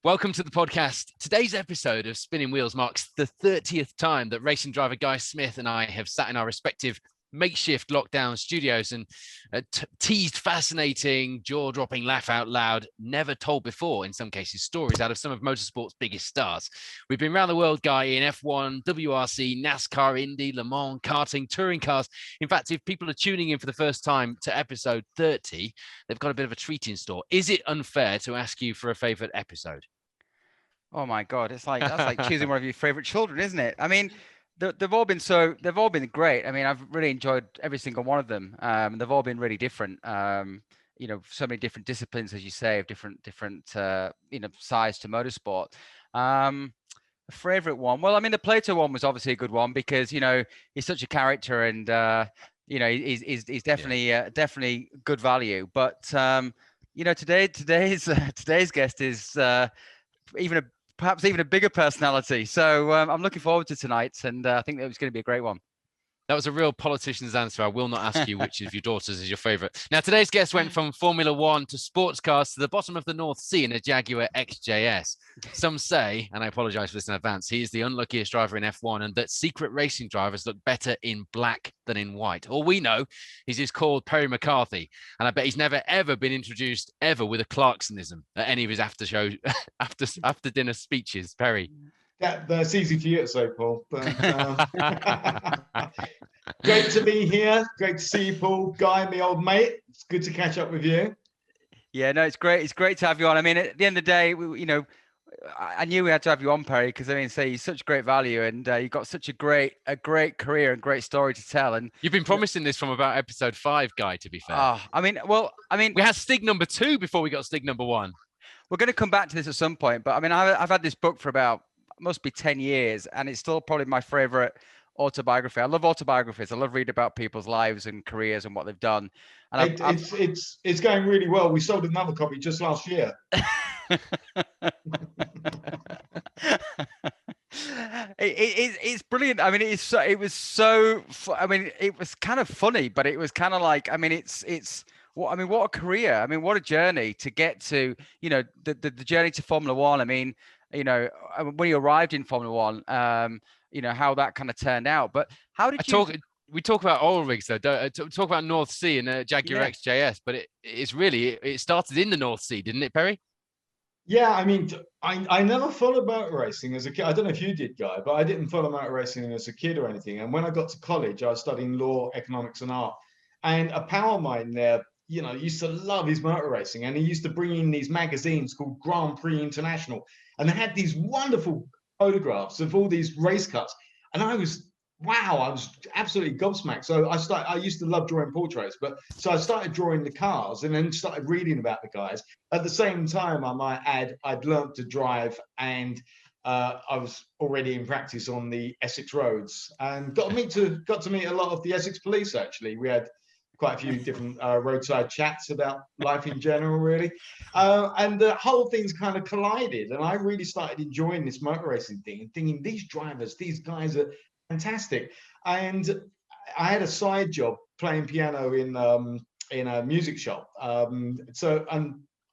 Welcome to the podcast. Today's episode of Spinning Wheels marks the 30th time that racing driver Guy Smith and I have sat in our respective makeshift lockdown studios and teased fascinating, jaw-dropping, laugh out loud, never told before, in some cases, stories out of some of motorsport's biggest stars. We've been around the world, Guy, in F1, WRC, NASCAR, Indy, Le Mans, karting, touring cars. In fact, if people are tuning in for the first time to episode 30, they've got a bit of a treat in store. Is it unfair to ask you for a favorite episode? Oh my God, that's like choosing one of your favorite children, isn't it? I mean, they've all been great. I mean, I've really enjoyed every single one of them. They've all been really different. So many different disciplines, as you say, of different size to motorsport. A favorite one. Well, I mean, the Plato one was obviously a good one because he's such a character and he's definitely good value. But today's guest is perhaps even a bigger personality. So I'm looking forward to tonight, and I think that was going to be a great one. That was a real politician's answer. I will not ask you which of your daughters is your favorite. Now, today's guest went from Formula One to sports cars to the bottom of the North Sea in a Jaguar XJS. Some say, and I apologize for this in advance, he is the unluckiest driver in F1 and that secret racing drivers look better in black than in white. All we know is he's called Perry McCarthey, and I bet he's never, ever been introduced ever with a Clarksonism at any of his after dinner speeches. Perry. That's easy for you to say, Paul. But, great to be here. Great to see you, Paul. Guy, my old mate. It's good to catch up with you. Yeah, no, it's great. It's great to have you on. I mean, at the end of the day, I knew we had to have you on, Perry, because he's such great value, and you've got such a great career and great story to tell. And you've been promising this from about episode 5, Guy. To be fair. We had Stig number 2 before we got Stig number 1. We're going to come back to this at some point, but I mean, I've had this book for about must be 10 years, and it's still probably my favorite autobiography. I love autobiographies. I love reading about people's lives and careers and what they've done. And it's going really well. We sold another copy just last year. It's brilliant. I mean, it was kind of funny, but it was kind of like, I mean, what a career. I mean, what a journey to get to, the journey to Formula One. I mean, when you arrived in Formula One, how that kind of turned out. But how did we talk about oil rigs though? Talk about North Sea and Jaguar XJS, but it started in the North Sea, didn't it, Perry? Yeah, I mean, I never followed motor racing as a kid. I don't know if you did, Guy, but I didn't follow motor racing as a kid or anything. And when I got to college, I was studying law, economics, and art. And a pal of mine there, used to love his motor racing, and he used to bring in these magazines called Grand Prix International, and they had these wonderful photographs of all these race cuts, and I was absolutely gobsmacked. So I used to love drawing portraits, so I started drawing the cars and then started reading about the guys. At the same time, I might add, I'd learned to drive, and I was already in practice on the Essex roads, and got to meet a lot of the Essex police. Actually, we had quite a few different roadside chats about life in general, really. And the whole thing's kind of collided. And I really started enjoying this motor racing thing and thinking, these drivers, these guys are fantastic. And I had a side job playing piano in a music shop. And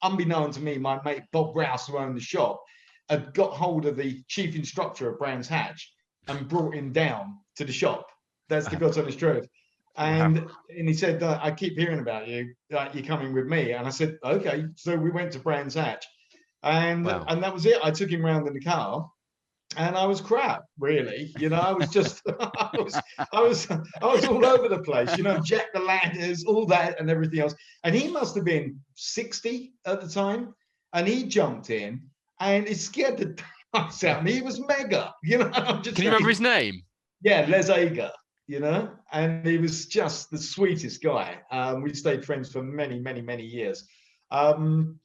unbeknown to me, my mate Bob Rouse, who owned the shop, had got hold of the chief instructor of Brands Hatch and brought him down to the shop. That's the God's honest truth. And he said, I keep hearing about you, you're coming with me. And I said, okay. So we went to Brands Hatch, and that was it. I took him around in the car, and I was crap, really. I was just, I was all over the place, Jack the Ladders, all that and everything else. And he must have been 60 at the time. And he jumped in, and it scared the daylights out of me. He was mega, Can you remember his name? Yeah, Les Ager. And he was just the sweetest guy. We stayed friends for many, many, many years. And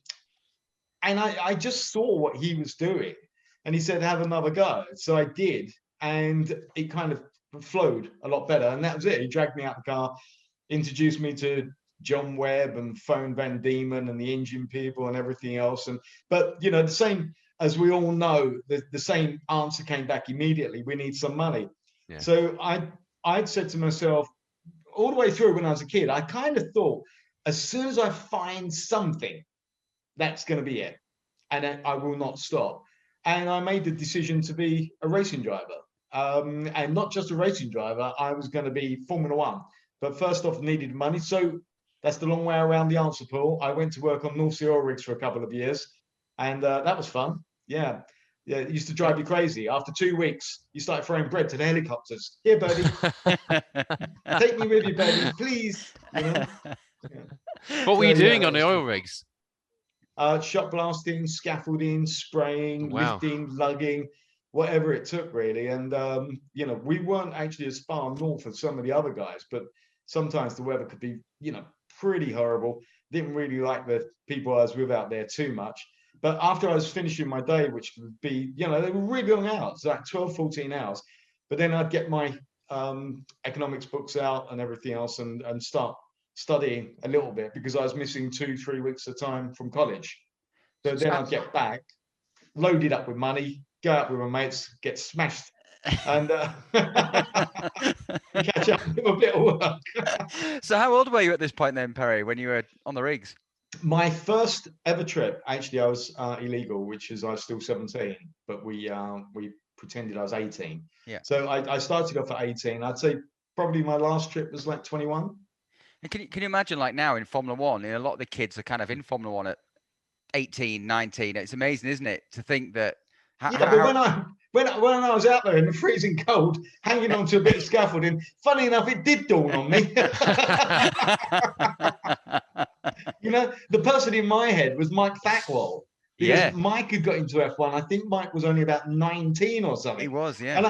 I just saw what he was doing. And he said, have another go. So I did. And it kind of flowed a lot better. And that was it. He dragged me out the car, introduced me to John Webb and Phone Van Diemen and the engine people and everything else. But, the same, as we all know, the same answer came back immediately. We need some money. Yeah. So I'd said to myself, all the way through when I was a kid, I kind of thought, as soon as I find something, that's going to be it. and I will not stop. And I made the decision to be a racing driver. And not just a racing driver, I was going to be Formula One. But first off, needed money. So that's the long way around the answer, Paul. I went to work on North Sea oil rigs for a couple of years, and that was fun. Yeah. Yeah, it used to drive you crazy. After 2 weeks, you started throwing bread to the helicopters. Here, Birdie, take me with you, Birdie, please. You know? Yeah. What were you doing on the oil rigs? Shot blasting, scaffolding, spraying, Wow. lifting, lugging, whatever it took, really. And you know, we weren't actually as far north as some of the other guys, but sometimes the weather could be, you know, pretty horrible. Didn't really like the people I was with out there too much. But after I was finishing my day, which would be, you know, they were really long hours, like 12, 14 hours. But then I'd get my economics books out and everything else and start studying a little bit, because I was missing 2-3 weeks of time from college. So then I'd get back, loaded up with money, go out with my mates, get smashed, and catch up with a bit of work. So how old were you at this point then, Perry, when you were on the rigs? My first ever trip, actually, I was illegal, which is I was still 17, but we pretended I was 18. Yeah. So I started off at 18. I'd say probably my last trip was like 21. And can you imagine, like now in Formula One, a lot of the kids are kind of in Formula One at 18, 19. It's amazing, isn't it, to think that. But when I was out there in the freezing cold, hanging onto a bit of scaffolding, funny enough, it did dawn on me. You know, the person in my head was Mike Thackwell. Because Mike had got into F1. I think Mike was only about 19 or something. He was, yeah. And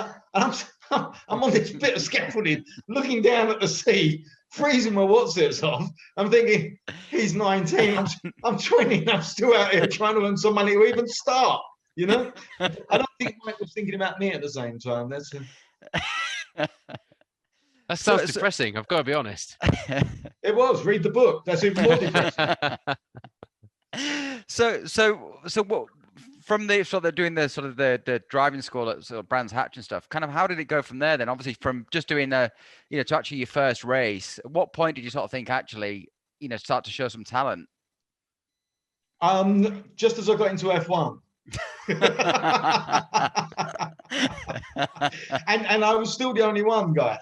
I'm on this bit of scaffolding, looking down at the sea, freezing my what's-its off. I'm thinking, he's 19, I'm 20, and I'm still out here trying to earn some money to even start. You know, I don't think Mike was thinking about me at the same time. That sounds depressing. I've got to be honest. It was. Read the book. That's even more depressing. So what from the sort of doing the driving school at sort of Brands Hatch and stuff? Kind of how did it go from there then? Obviously, from just doing to actually your first race. At what point did you sort of think actually start to show some talent? Just as I got into F1. and I was still the only one guy.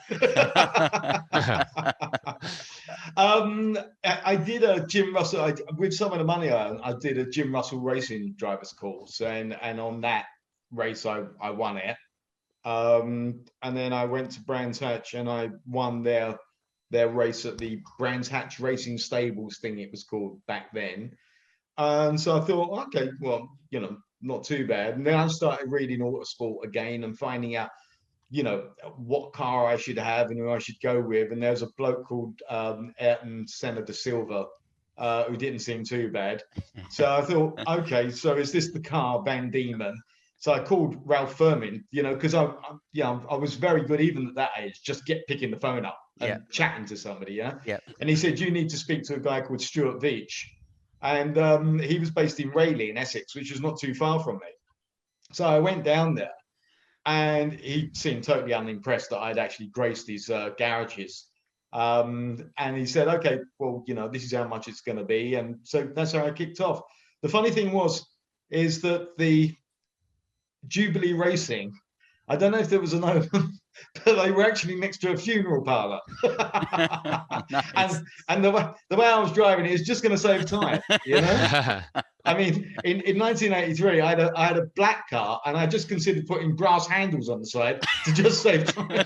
I did a Jim Russell with some of the money I did a Jim Russell racing drivers course, and on that race I won it. And then I went to Brands Hatch and I won their race at the Brands Hatch Racing Stables thing, it was called back then. And so I thought, okay, well, not too bad. And then I started reading Autosport again and finding out, what car I should have and who I should go with. And there's a bloke called Ayrton Senna da Silva, who didn't seem too bad. So I thought, okay, so is this the car, Van Diemen? So I called Ralph Furman, because I was very good even at that age, just picking the phone up and chatting to somebody, Yeah. And he said, you need to speak to a guy called Stuart Veach. And he was based in Rayleigh in Essex, which was not too far from me. So I went down there, and he seemed totally unimpressed that I'd actually graced his garages. And he said, okay, well, this is how much it's going to be. And so that's how I kicked off. The funny thing is that the Jubilee Racing, I don't know if there was an open, but they were actually next to a funeral parlour. Nice. And the way I was driving it is just going to save time, I mean, in 1983, I had a black car, and I just considered putting brass handles on the side to just save time.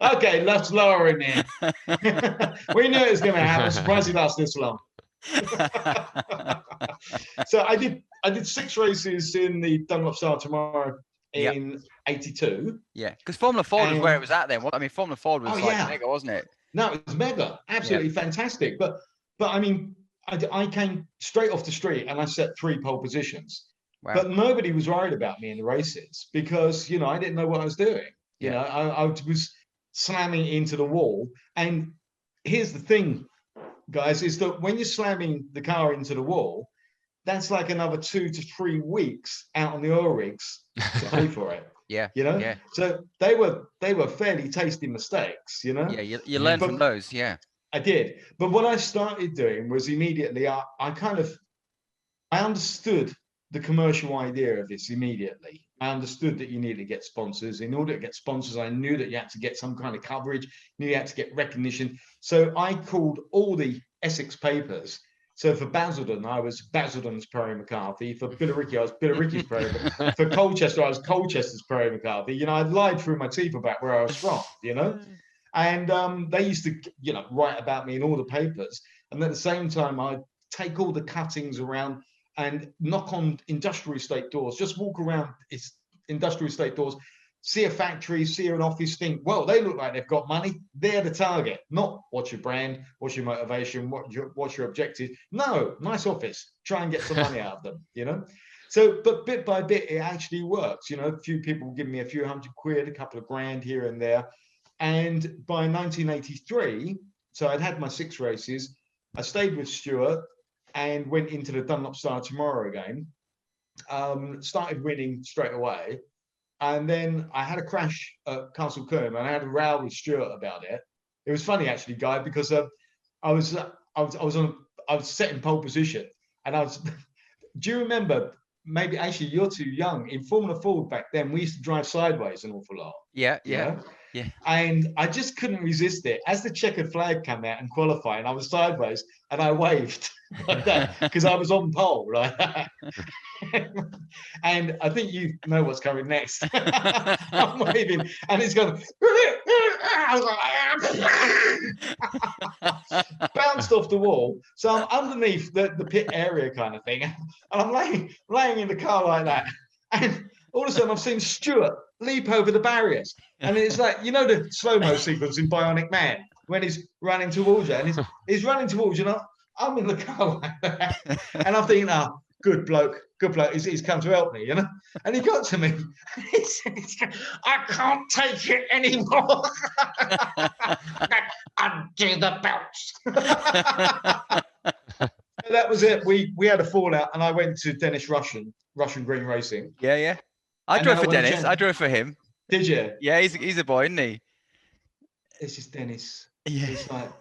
Okay, let's lower him in. We knew it was going to happen. I'm surprised it lasted this long. So I did 6 races in the Dunlop Star Tomorrow in 82. Yeah, because Formula Ford was where it was at then. I mean, Formula Ford was mega, wasn't it? No, it was mega, absolutely fantastic. But I mean, I came straight off the street and I set 3 pole positions. Wow. But nobody was worried about me in the races because I didn't know what I was doing. I was slamming into the wall. And here's the thing, guys, is that when you're slamming the car into the wall, that's like another 2 to 3 weeks out on the oil rigs to pay for it. Yeah. So they were fairly tasty mistakes, Yeah, you learn from those, yeah. I did. But what I started doing was immediately I understood the commercial idea of this immediately. I understood that you needed to get sponsors. In order to get sponsors, I knew that you had to get some kind of coverage, you had to get recognition. So I called all the Essex papers. So for Basildon, I was Basildon's Perry McCarthy. For Billericay, I was Billericay's Perry. For Colchester, I was Colchester's Perry McCarthy. You know, I lied through my teeth about where I was from, you know. And they used to, you know, write about me in all the papers. And at the same time, I'd take all the cuttings around and knock on industrial estate doors, just walk around its industrial estate doors, see a factory, see an office, think, well, they look like they've got money. They're the target, not what's your brand, what's your motivation, what's your objective. No, nice office, try and get some money out of them, you know? So, but bit by bit, it actually works. You know, a few people give me a few £100, a couple of grand here and there. And by 1983, so I'd had my 6 races, I stayed with Stuart and went into the Dunlop Star Tomorrow game, started winning straight away. And then I had a crash at Castle Combe and I had a row with Stuart about it. It was funny actually, Guy, because I was set in pole position and do you remember, maybe actually you're too young, in Formula Ford back then, we used to drive sideways an awful lot. Yeah. And I just couldn't resist it. As the checkered flag came out and qualifying, I was sideways and I waved like that because I was on pole like that. And I think you know what's coming next. I'm waving and it's going, bounced off the wall. So I'm underneath the pit area kind of thing. And I'm laying in the car like that. And all of a sudden I've seen Stuart leap over the barriers. And it's like, you know, the slow-mo sequence in Bionic Man when he's running towards you. And he's running towards you. And I'm in the car like that. And I'm thinking, oh, good bloke. He's come to help me, you know? And he got to me. He said, I can't take it anymore. Undo the belts. That was it. We had a fallout and I went to Dennis Russian Green Racing. Yeah. I drove for Dennis. I drove for him. Did you? Yeah, he's a boy, isn't he? This is Dennis. Yeah. He's like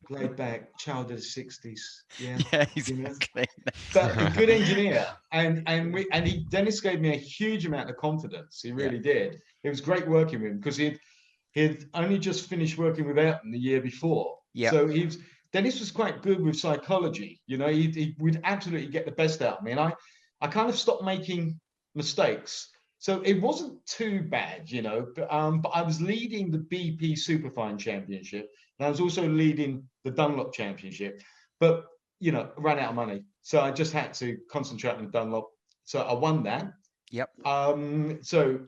laid back, child of the 60s. Yeah. Yeah, exactly. But a good engineer. And Dennis gave me a huge amount of confidence. He really did. It was great working with him because he'd only just finished working with Ayrton the year before. Yeah. So Dennis was quite good with psychology. You know, he would absolutely get the best out of me. And I kind of stopped making mistakes. So it wasn't too bad, you know, but I was leading the BP Superfine Championship and I was also leading the Dunlop Championship, but, you know, ran out of money. So I just had to concentrate on the Dunlop. So I won that. Yep. So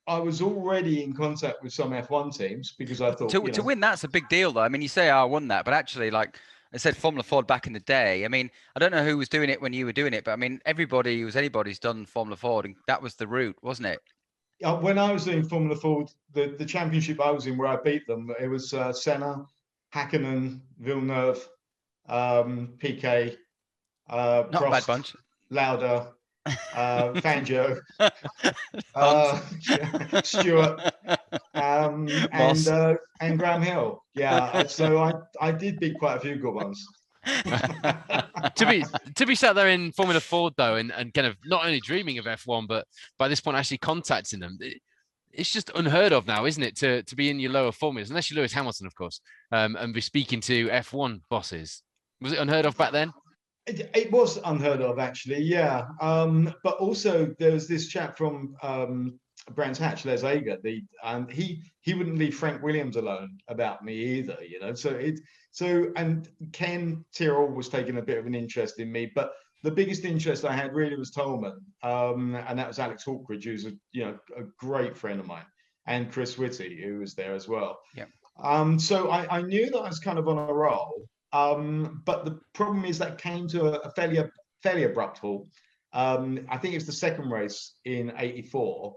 I was already in contact with some F1 teams because I thought to win, that's a big deal though. I mean, you say, oh, I won that, but actually, like I said, Formula Ford back in the day. I mean, I don't know who was doing it when you were doing it, but I mean, anybody's done Formula Ford, and that was the route, wasn't it? When I was doing Formula Ford, the championship I was in where I beat them, it was Senna, Hakkinen, Villeneuve, PK, not Prost, a bad bunch. Lauda, Fangio, Stewart, and Graham Hill. Yeah, so I did beat quite a few good ones. to be sat there in Formula Ford though, and kind of not only dreaming of F1, but by this point actually contacting them, it's just unheard of now, isn't it? To be in your lower formulas, unless you're Lewis Hamilton, of course, and be speaking to F1 bosses. Was it unheard of back then? It was unheard of, actually, yeah. But also there was this chap from Brands Hatch, Les Ager, and he wouldn't leave Frank Williams alone about me either, you know. And Ken Tyrrell was taking a bit of an interest in me, but the biggest interest I had really was Tolman, and that was Alex Hawkridge, who's a great friend of mine, and Chris Whitty, who was there as well. Yeah. So I knew that I was kind of on a roll. But the problem is that came to a fairly abrupt halt. I think it was the second race in '84.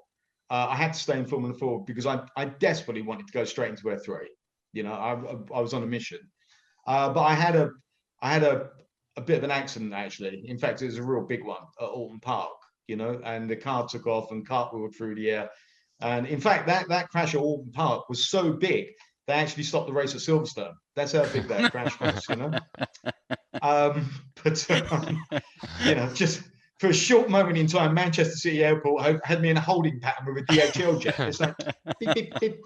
I had to stay in Formula Ford because I desperately wanted to go straight into F3. You know, I was on a mission. But I had a bit of an accident, actually. In fact, it was a real big one at Alton Park, you know, and the car took off and cartwheeled through the air. And in fact, that crash at Alton Park was so big, they actually stopped the race at Silverstone. That's how big that crash was, you know. You know, just for a short moment in time, Manchester City Airport had me in a holding pattern with a DHL jet. It's like, beep, beep, beep.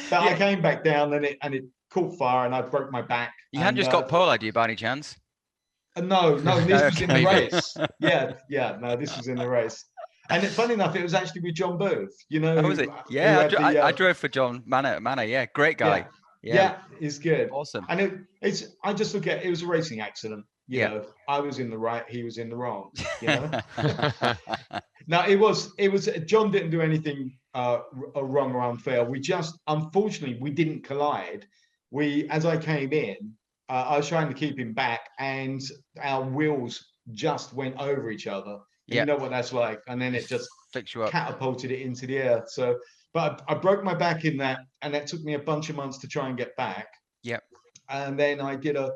But I came back down and it caught fire and I broke my back. You hadn't just got pole, had you, by any chance? No, this was in the race. Yeah, no, this was in the race. And funny enough, it was actually with John Booth. You know, was it? Yeah, I drove for John Manor. Yeah, great guy. Yeah, he's good. Awesome. And I just look at it was a racing accident. You know, I was in the right, he was in the wrong. You know. No, it was John didn't do anything wrong or unfair. We just, unfortunately, we didn't collide. As I came in, I was trying to keep him back, and our wheels just went over each other. You know what that's like, and then it just catapulted it into the air. So, but I broke my back in that, and that took me a bunch of months to try and get back. Yep. And then I did a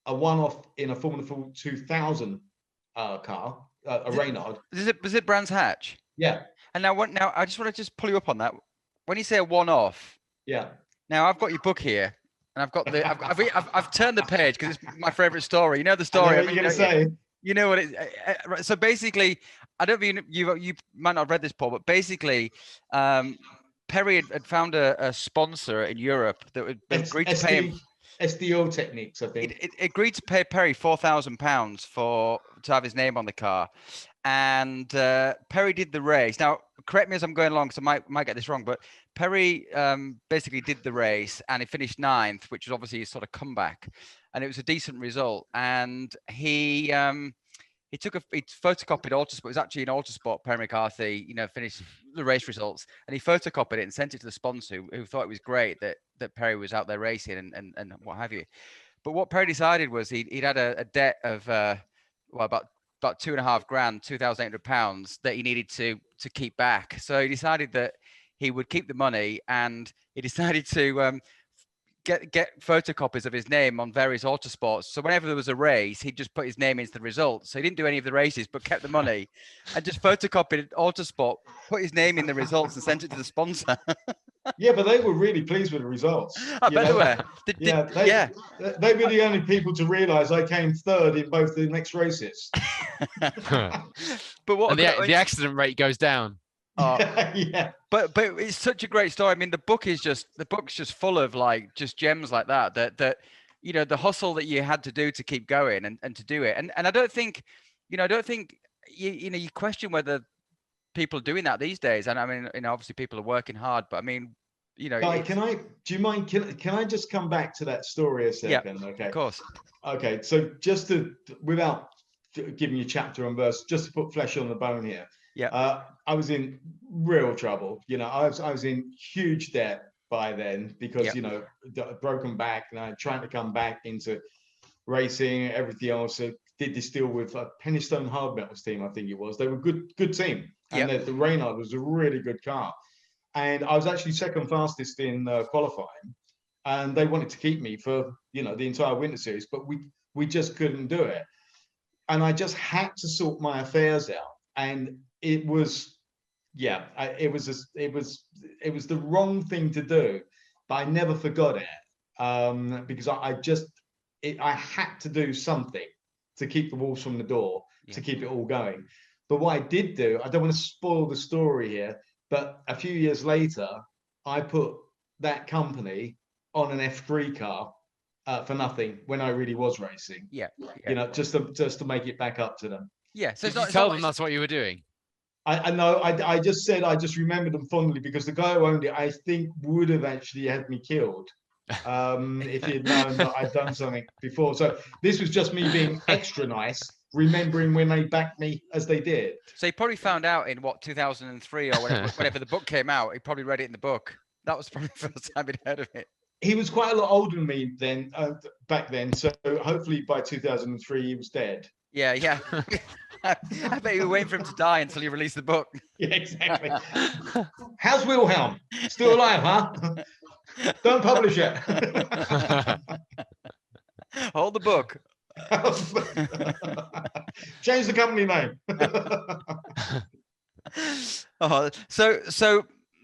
one-off in a Formula 2000 car, a Reynard. Was it Brands Hatch? Yeah. And now I just want to pull you up on that. When you say a one-off, now I've got your book here, and I've got I've turned the page because it's my favorite story. You know the story. What are you going to say? You know what it is. So basically, I don't mean you might not have read this, Paul, but basically, Perry had found a sponsor in Europe that would agree to pay him. SDO Techniques, I think. It agreed to pay Perry £4,000 to have his name on the car, and Perry did the race. Now, correct me as I'm going along, because I might get this wrong, but Perry basically did the race, and he finished 9th, which was obviously his sort of comeback, and it was a decent result. And he photocopied Autosport. It was actually in Autosport. Perry McCarthy, finished the race results, and he photocopied it and sent it to the sponsor, who thought it was great that Perry was out there racing and what have you. But what Perry decided was he'd had a debt of about £2,500, £2,800 that he needed to keep back. So he decided that he would keep the money, and he decided to get photocopies of his name on various Autosports. So whenever there was a race, he'd just put his name into the results. So he didn't do any of the races, but kept the money and just photocopied Autosport, put his name in the results, and sent it to the sponsor. Yeah, but they were really pleased with the results. I bet they were. They were the only people to realise I came 3rd in both the next races. But what? And the accident rate goes down. Yeah. But it's such a great story. I mean, the book's just full of just gems like that the hustle that you had to do to keep going and to do it. And I don't think you question whether people are doing that these days. And I mean, obviously people are working hard, but I mean, Guy, do you mind? Can I just come back to that story a second? Yeah, okay. Of course. Okay. So just without giving you chapter and verse, just to put flesh on the bone here. Yeah. I was in real trouble. I was in huge debt by then because broken back, and I trying to come back into racing, everything else. So did this deal with Pennystone Hard Metals team, I think it was. They were good team, and the Reynard was a really good car. And I was actually second fastest in qualifying, and they wanted to keep me for the entire winter series, but we just couldn't do it, and I just had to sort my affairs out. And it was the wrong thing to do, but I never forgot it because I had to do something to keep the wolves from the door, to keep it all going. But what I did do, I don't want to spoil the story here, but a few years later, I put that company on an F3 car for nothing when I really was racing. Just to make it back up to them. Yeah. So did you tell them that's what you were doing? I know. I just said I just remembered them fondly because the guy who owned it, I think, would have actually had me killed if he had known that I'd done something before. So this was just me being extra nice, remembering when they backed me as they did. So he probably found out in 2003 or whenever the book came out. He probably read it in the book. That was probably the first time he'd heard of it. He was quite a lot older than me then, back then. So hopefully by 2003 he was dead. Yeah. I bet you were waiting for him to die until you released the book. Yeah, exactly. How's Wilhelm? Still alive, huh? Don't publish it. Hold the book. Change the company name.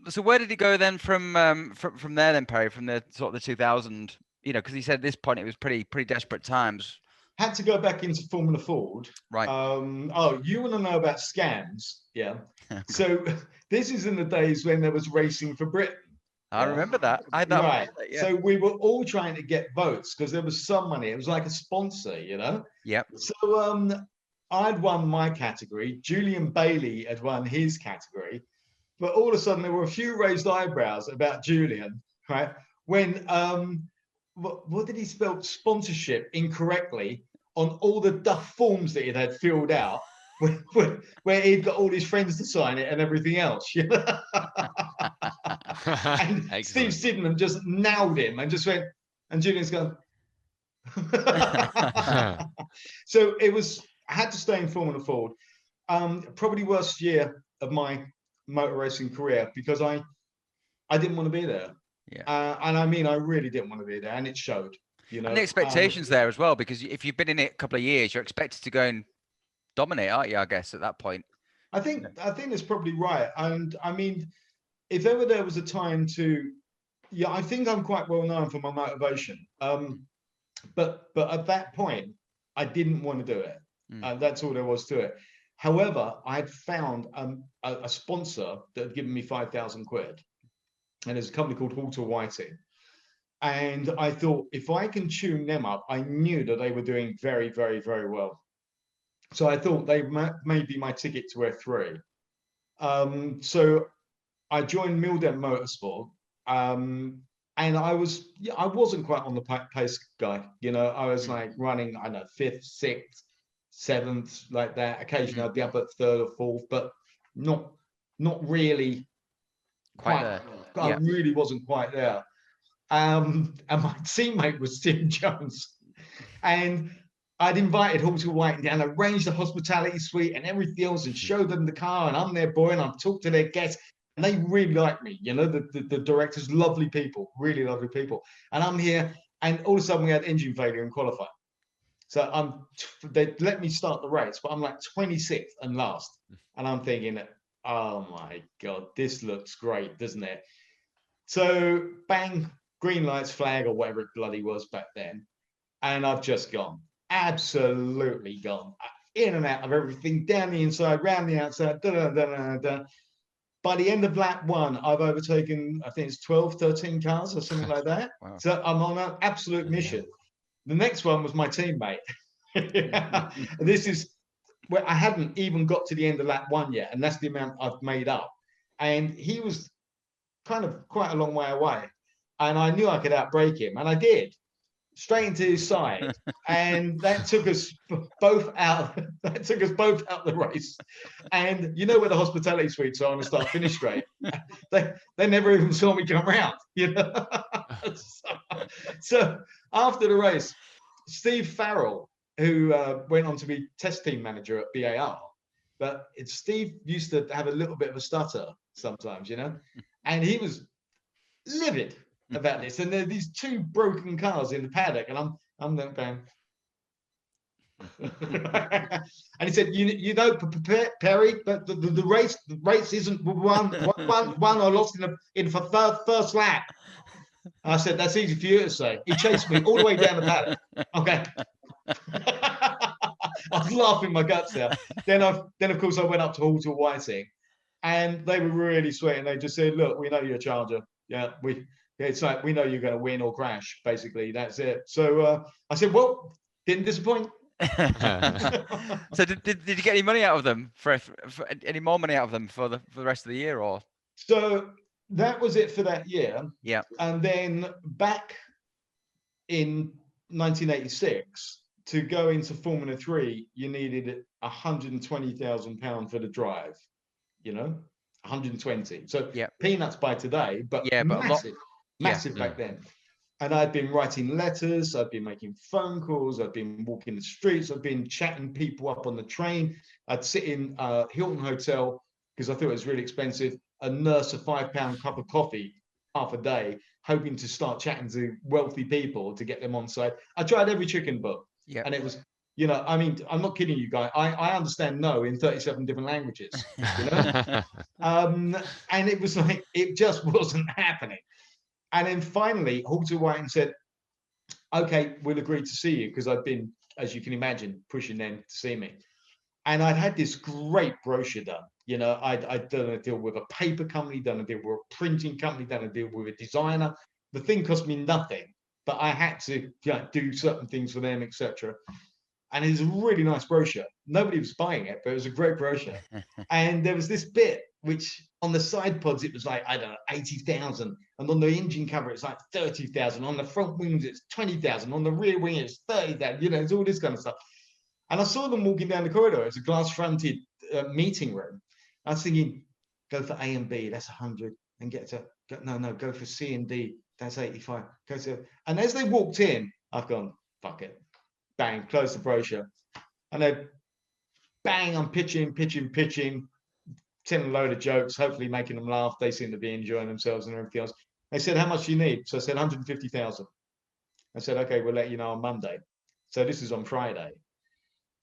So where did he go then from there then, Perry, from the sort of the 2000, because he said at this point it was pretty desperate times. had to go back into Formula Ford. Right. Oh, you want to know about scams? Yeah. So this is in the days when there was Racing for Britain. I remember that. I had that. Right. Yeah. So we were all trying to get votes because there was some money. It was like a sponsor, Yep. So I'd won my category. Julian Bailey had won his category. But all of a sudden there were a few raised eyebrows about Julian, right? When what did he spell sponsorship incorrectly on all the duff forms that he'd had filled out, where he'd got all his friends to sign it and everything else. And Steve Sydenham just nailed him and just went, and Julian's gone. So I had to stay in Formula Ford. Probably worst year of my motor racing career because I didn't want to be there. Yeah. And I mean, I really didn't want to be there, and it showed. And the expectations there as well, because if you've been in it a couple of years, you're expected to go and dominate, aren't you? I guess at that point. I think that's probably right. And I mean, if ever there was a time to, I think I'm quite well known for my motivation. But at that point, I didn't want to do it. That's all there was to it. However, I had found a sponsor that had given me 5,000 quid. And there's a company called Halter Whiting. And I thought, if I can tune them up, I knew that they were doing very, very, very well. So I thought they may be my ticket to F3. So I joined Milden Motorsport. And I wasn't quite on the pace guy. I was like running, I don't know, 5th, 6th, 7th, like that. Occasionally I'd be up at 3rd or 4th, but not really quite there. I really wasn't quite there. And my teammate was Tim Jones. And I'd invited Halter Whiting down, arranged the hospitality suite and everything else, and showed them the car, and I'm their boy, and I've talked to their guests, and they really like me. The directors, lovely people, really lovely people. And I'm here, and all of a sudden we had engine failure in qualifying. So they let me start the race, but I'm like 26th and last. And I'm thinking, oh my God, this looks great, doesn't it? So bang, green lights, flag, or whatever it bloody was back then. And I've just gone, absolutely gone, in and out of everything, down the inside, round the outside, By the end of lap 1, I've overtaken, I think it's 12, 13 cars or something like that. Wow. So I'm on an absolute mission. The next one was my teammate. This is where I hadn't even got to the end of lap 1 yet, and that's the amount I've made up. And he was kind of quite a long way away, and I knew I could outbrake him, and I did, straight into his side, and that took us both out. That took us both out the race. And you know where the hospitality suites are on the start-finish straight? They never even saw me come round. So after the race, Steve Farrell, who went on to be test team manager at BAR, but Steve used to have a little bit of a stutter sometimes, and he was livid about this. And there are these 2 broken cars in the paddock, and I'm going. And he said, Perry, but the race isn't won or lost in the first lap. I said, that's easy for you to say. He chased me all the way down the paddock. Okay. I was laughing my guts out. Then of course I went up to Halter Whiting, and they were really sweet, and they just said, look, we know you're a Charger. Yeah, it's like, we know you're going to win or crash, basically. That's it. So I said, well, didn't disappoint. So did you get any money out of them for any more money out of them for the rest of the year, or? So that was it for that year. Yeah. And then back in 1986, to go into Formula 3, you needed £120,000 for the drive, 120. So peanuts by today, but massive back then. And I'd been writing letters, I'd been making phone calls, I'd been walking the streets, I'd been chatting people up on the train. I'd sit in Hilton Hotel because I thought it was really expensive, and nurse a £5 cup of coffee half a day, hoping to start chatting to wealthy people to get them on side. I tried every trick in the book. Yeah. And it was, I mean, I'm not kidding you guys. I understand no in 37 different languages, and it was like, it just wasn't happening. And then finally, Halter Whiting said, okay, we'll agree to see you, because I'd been as you can imagine, pushing them to see me. And I'd had this great brochure done. You know, I'd done a deal with a paper company, done a deal with a printing company, done a deal with a designer. The thing cost me nothing, but I had to do certain things for them, etc. And it was a really nice brochure. Nobody was buying it, but it was a great brochure. And there was this bit which on the side pods, it was like, I don't know, 80,000. And on the engine cover, it's like 30,000. On the front wings, it's 20,000. On the rear wing, it's 30,000. You know, it's all this kind of stuff. And I saw them walking down the corridor. It's a glass-fronted meeting room. I was thinking, go for A and B, that's 100. And get to, go for C and D, that's 85. And as they walked in, I've gone, fuck it. Bang, close the brochure. And then bang, I'm pitching, telling a load of jokes, hopefully making them laugh. They seem to be enjoying themselves and everything else. They said, how much do you need? So I said, 150,000. I said, okay, we'll let you know on Monday. So this is on Friday.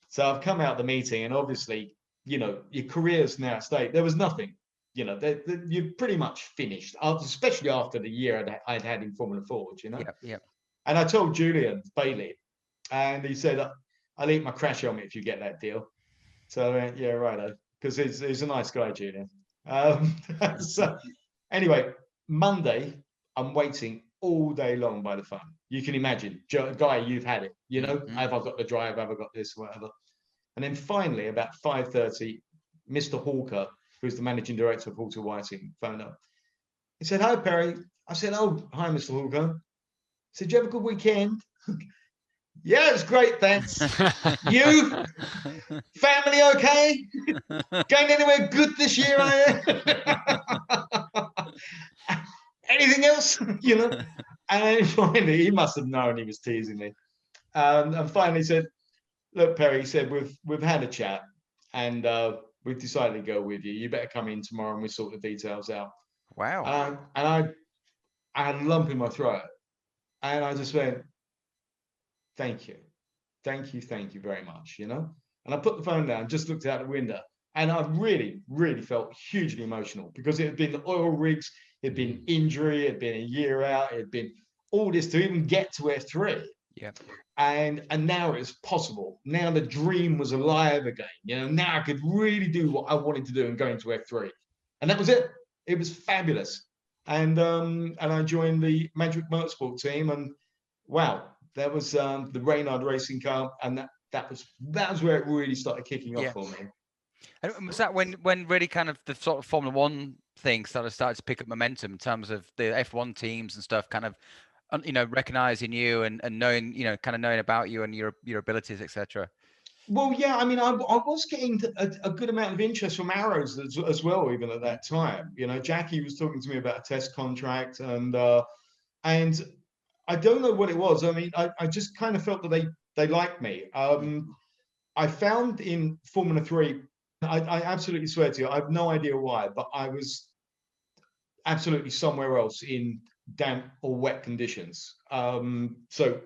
So I've come out the meeting, and obviously, you know, your career's now at stake. There was nothing, you know, you're pretty much finished, especially after the year I'd had in Formula Forge, you know. Yeah. And I told Julian Bailey, and he said, I'll eat my crash helmet if you get that deal. So yeah, righto, because he's a nice guy, Julian. So anyway, Monday, I'm waiting all day long by the phone. You can imagine, Guy, you've had it, you know, have I got the drive, have I got this, whatever. And then finally, about 5:30, Mr. Hawker, who's the managing director of Halter Whiting, phoned up. He said, hi, Perry. I said, oh, hi, Mr. Hawker. He said, did you have a good weekend? Yeah, it's great, thanks. You? Family okay? Going anywhere good this year, are you? Anything else? You know? And finally, he must have known he was teasing me. And finally said, look, Perry, he said, we've had a chat, and we've decided to go with you. You better come in tomorrow and we'll sort the details out. Wow. And I had a lump in my throat. And I just went, thank you very much, you know. And I put the phone down, just looked out the window, and I really felt hugely emotional, because it had been the oil rigs, it had been injury, it had been a year out, it had been all this to even get to F3. Yeah. And now it's possible. Now the dream was alive again, you know. Now I could really do what I wanted to do and go into F3, and that was it. It was fabulous. And I joined the Magic Motorsport team, and wow, that was the Reynard Racing car, and that was where it really started kicking off for me. And was that when really kind of the sort of Formula One thing started to pick up momentum in terms of the F1 teams and stuff, kind of, you know, recognizing you and knowing, you know, kind of knowing about you and your abilities, etc.? Well, yeah, I mean, I was getting a good amount of interest from Arrows as well, even at that time. You know, Jackie was talking to me about a test contract, and I don't know what it was. I mean, I just kind of felt that they liked me. I found in Formula 3, I absolutely swear to you, I have no idea why, but I was absolutely somewhere else in damp or wet conditions. So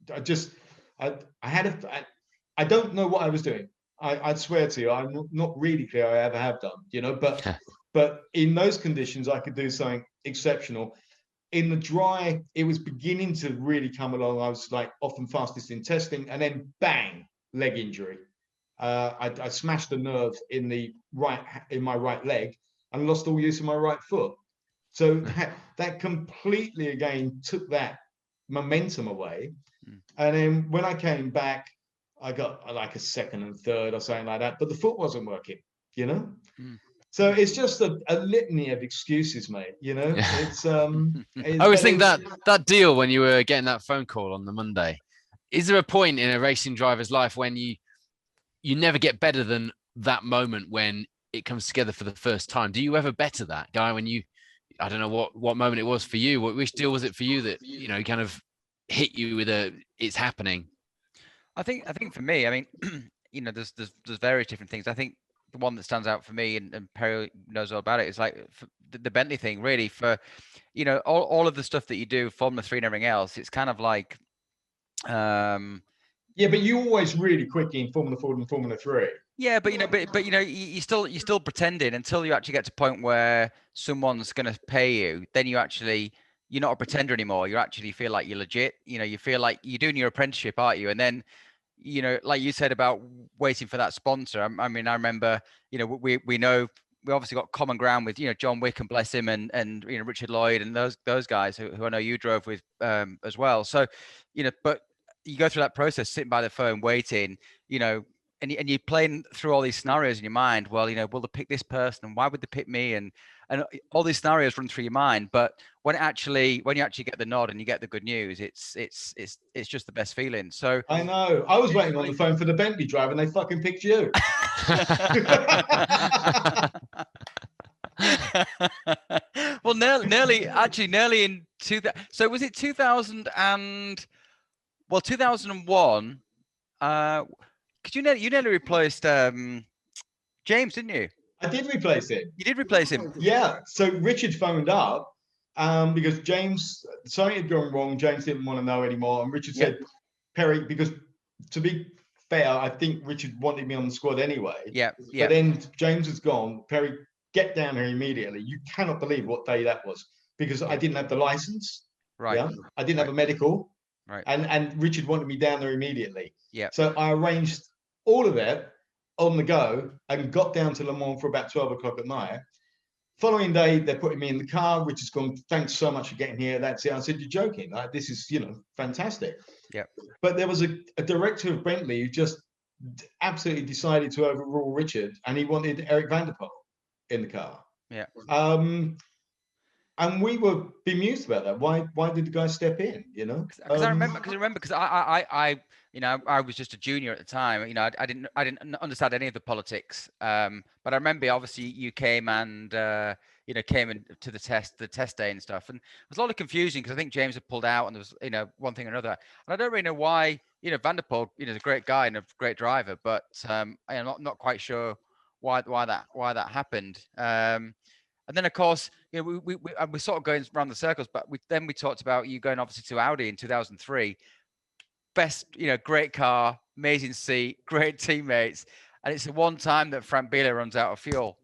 I don't know what I was doing. I'd swear to you, I'm not really clear I ever have done, you know, but in those conditions, I could do something exceptional. In the dry, it was beginning to really come along. I was like often fastest in testing, and then bang, leg injury. I smashed a nerve in my right leg and lost all use of my right foot. So that completely again took that momentum away. And then when I came back, I got like a second and third or something like that, but the foot wasn't working, you know. So it's just a litany of excuses, mate. You know, it's I always think that deal when you were getting that phone call on the Monday, is there a point in a racing driver's life when you never get better than that moment when it comes together for the first time? Do you ever better that, Guy, when I don't know what moment it was for you? Which deal was it for you that, you know, kind of hit you with it's happening? I think for me, I mean, you know, there's various different things. I think the one that stands out for me, and Perry knows all about it, is like the Bentley thing, really, for, you know, all of the stuff that you do, Formula 3 and everything else. It's kind of like, yeah, but you're always really quick in Formula 4 and Formula 3. Yeah, but you know, but you know, you're still pretending until you actually get to a point where someone's going to pay you. Then you're not a pretender anymore. You actually feel like you're legit. You know, you feel like you're doing your apprenticeship, aren't you? And then you know, like you said about waiting for that sponsor. I mean, I remember, you know, we know we obviously got common ground with, you know, John Wick, and bless him, and you know, Richard Lloyd and those guys who I know you drove with as well. So, you know, but you go through that process, sitting by the phone, waiting, you know, and you're playing through all these scenarios in your mind. Well, you know, will they pick this person, and why would they pick me? And all these scenarios run through your mind. But when you actually get the nod and you get the good news, it's just the best feeling. So I know. I was waiting on the phone for the Bentley driver, and they fucking picked you. Well, nearly in 2000. So was it 2000 and 2001? Because you nearly replaced James, didn't you? I did replace him. You did replace him. Yeah. So Richard phoned up because James, something had gone wrong. James didn't want to know anymore, and Richard said, "Perry," because to be fair, I think Richard wanted me on the squad anyway. Yeah. But then James has gone. Perry, get down here immediately. You cannot believe what day that was, because I didn't have the license. Right. Yeah. I didn't have a medical. Right. And Richard wanted me down there immediately. Yeah. So I arranged all of that on the go and got down to Le Mans for about 12 o'clock at night. Following day, they're putting me in the car. Richard's gone, "Thanks so much for getting here. That's it." I said, "You're joking. Like, this is, you know, fantastic." Yeah. But there was a director of Bentley who just absolutely decided to overrule Richard, and he wanted Eric van der Poel in the car. Yeah. And we were bemused about that. Why did the guy step in? You know, because I remember because I you know, I was just a junior at the time. You know, I didn't understand any of the politics. But I remember obviously you came and you know, came into the test day and stuff, and there was a lot of confusion because I think James had pulled out, and there was, you know, one thing or another, and I don't really know why. You know, Van der Poel, you know, is a great guy and a great driver, but I'm not quite sure why that happened. And then, of course, you know, we're sort of going around the circles, but we talked about you going obviously to Audi in 2003. Best, you know, great car, amazing seat, great teammates. And it's the one time that Frank Biela runs out of fuel.